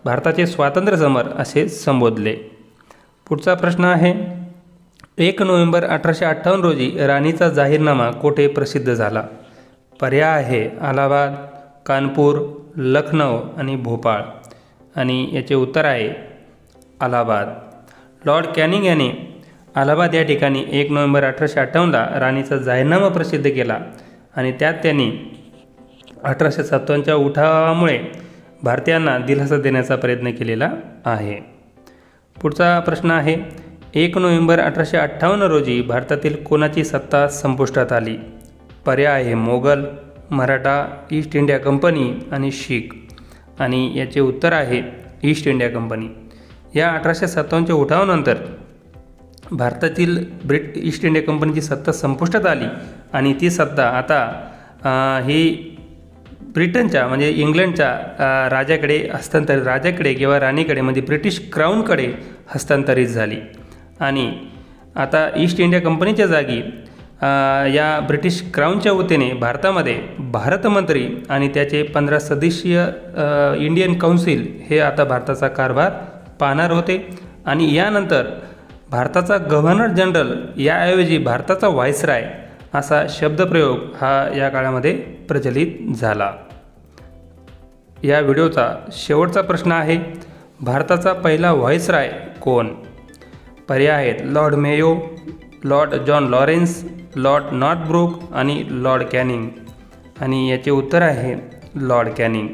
[SPEAKER 1] भारताचे स्वातंत्र्य समर असे संबोधले. पुढचा प्रश्न आहे, 1 नोव्हेंबर 1858 रोजी राणीचा जाहीरनामा कोठे प्रसिद्ध झाला? पर्याय आहे अलाहाबाद, कानपूर, लखनौ आणि भोपाळ. आणि याचे उत्तर आहे अलाहाबाद. लॉर्ड कॅनिंग यांनी अलाहाबाद या ठिकाणी 1 नोव्हेंबर 1858ला राणीचा जाहीरनामा प्रसिद्ध केला आणि त्यात त्यांनी 1857च्या उठावामुळे भारतीयांना दिलासा देण्याचा प्रयत्न केलेला आहे. पुढचा प्रश्न आहे, 1 नोव्हेंबर 1858 रोजी भारतातील कोणाची सत्ता संपुष्टात आली? पर्याय आहे Mughal, Maratha, East India company आणि शीख. आणि याचे उत्तर आहे ईस्ट इंडिया कंपनी. या 1857च्या उठावानंतर भारतातील ईस्ट इंडिया कंपनीची सत्ता संपुष्टात आली आणि ती सत्ता आता ही ब्रिटनच्या म्हणजे इंग्लंडच्या राजाकडे किंवा राणीकडे म्हणजे ब्रिटिश क्राऊनकडे हस्तांतरित झाली आणि आता ईस्ट इंडिया कंपनीच्या जागी या ब्रिटिश क्राऊनच्या वतीने भारतामध्ये भारतमंत्री आणि त्याचे 15 सदस्यीय इंडियन काउन्सिल हे आता भारताचा कारभार पाहणार होते आणि यानंतर भारताचा गव्हर्नर जनरल याऐवजी भारताचा व्हाईसराय असा शब्दप्रयोग हा या काळामध्ये प्रचलित झाला. या व्हिडिओचा शेवटचा प्रश्न आहे, भारताचा पहिला व्हाईसराय कोण? पर्याय आहेत Lord Mayo, Lord John Lawrence, Lord Northbrook आणि लॉर्ड कॅनिंग. आणि याचे उत्तर आहे लॉर्ड कॅनिंग.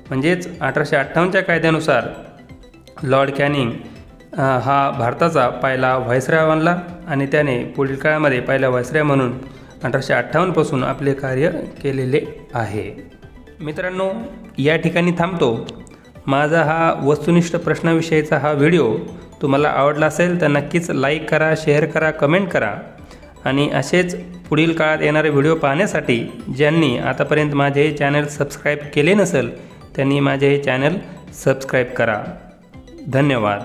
[SPEAKER 1] म्हणजेच 1858च्या कायद्यानुसार लॉर्ड कॅनिंग हा भारताचा पहिला व्हाईसराय बनला आणि त्याने पुढील काळामध्ये पहिला व्हाईसराय म्हणून 1858 आपले कार्य केलेले आहे. मित्रांनो, या ठिकाणी थांबतो. माझा हा वस्तुनिष्ठ प्रश्नाविषयीचा हा व्हिडिओ तुम्हाला आवडला असेल तर नक्कीच लाईक करा, शेअर करा, कमेंट करा आणि असेच पुढील काळात येणारे व्हिडिओ पाहण्यासाठी ज्यांनी आतापर्यंत माझे हे चॅनल सबस्क्राईब केले नसेल त्यांनी माझे हे चॅनल सबस्क्राईब करा. धन्यवाद.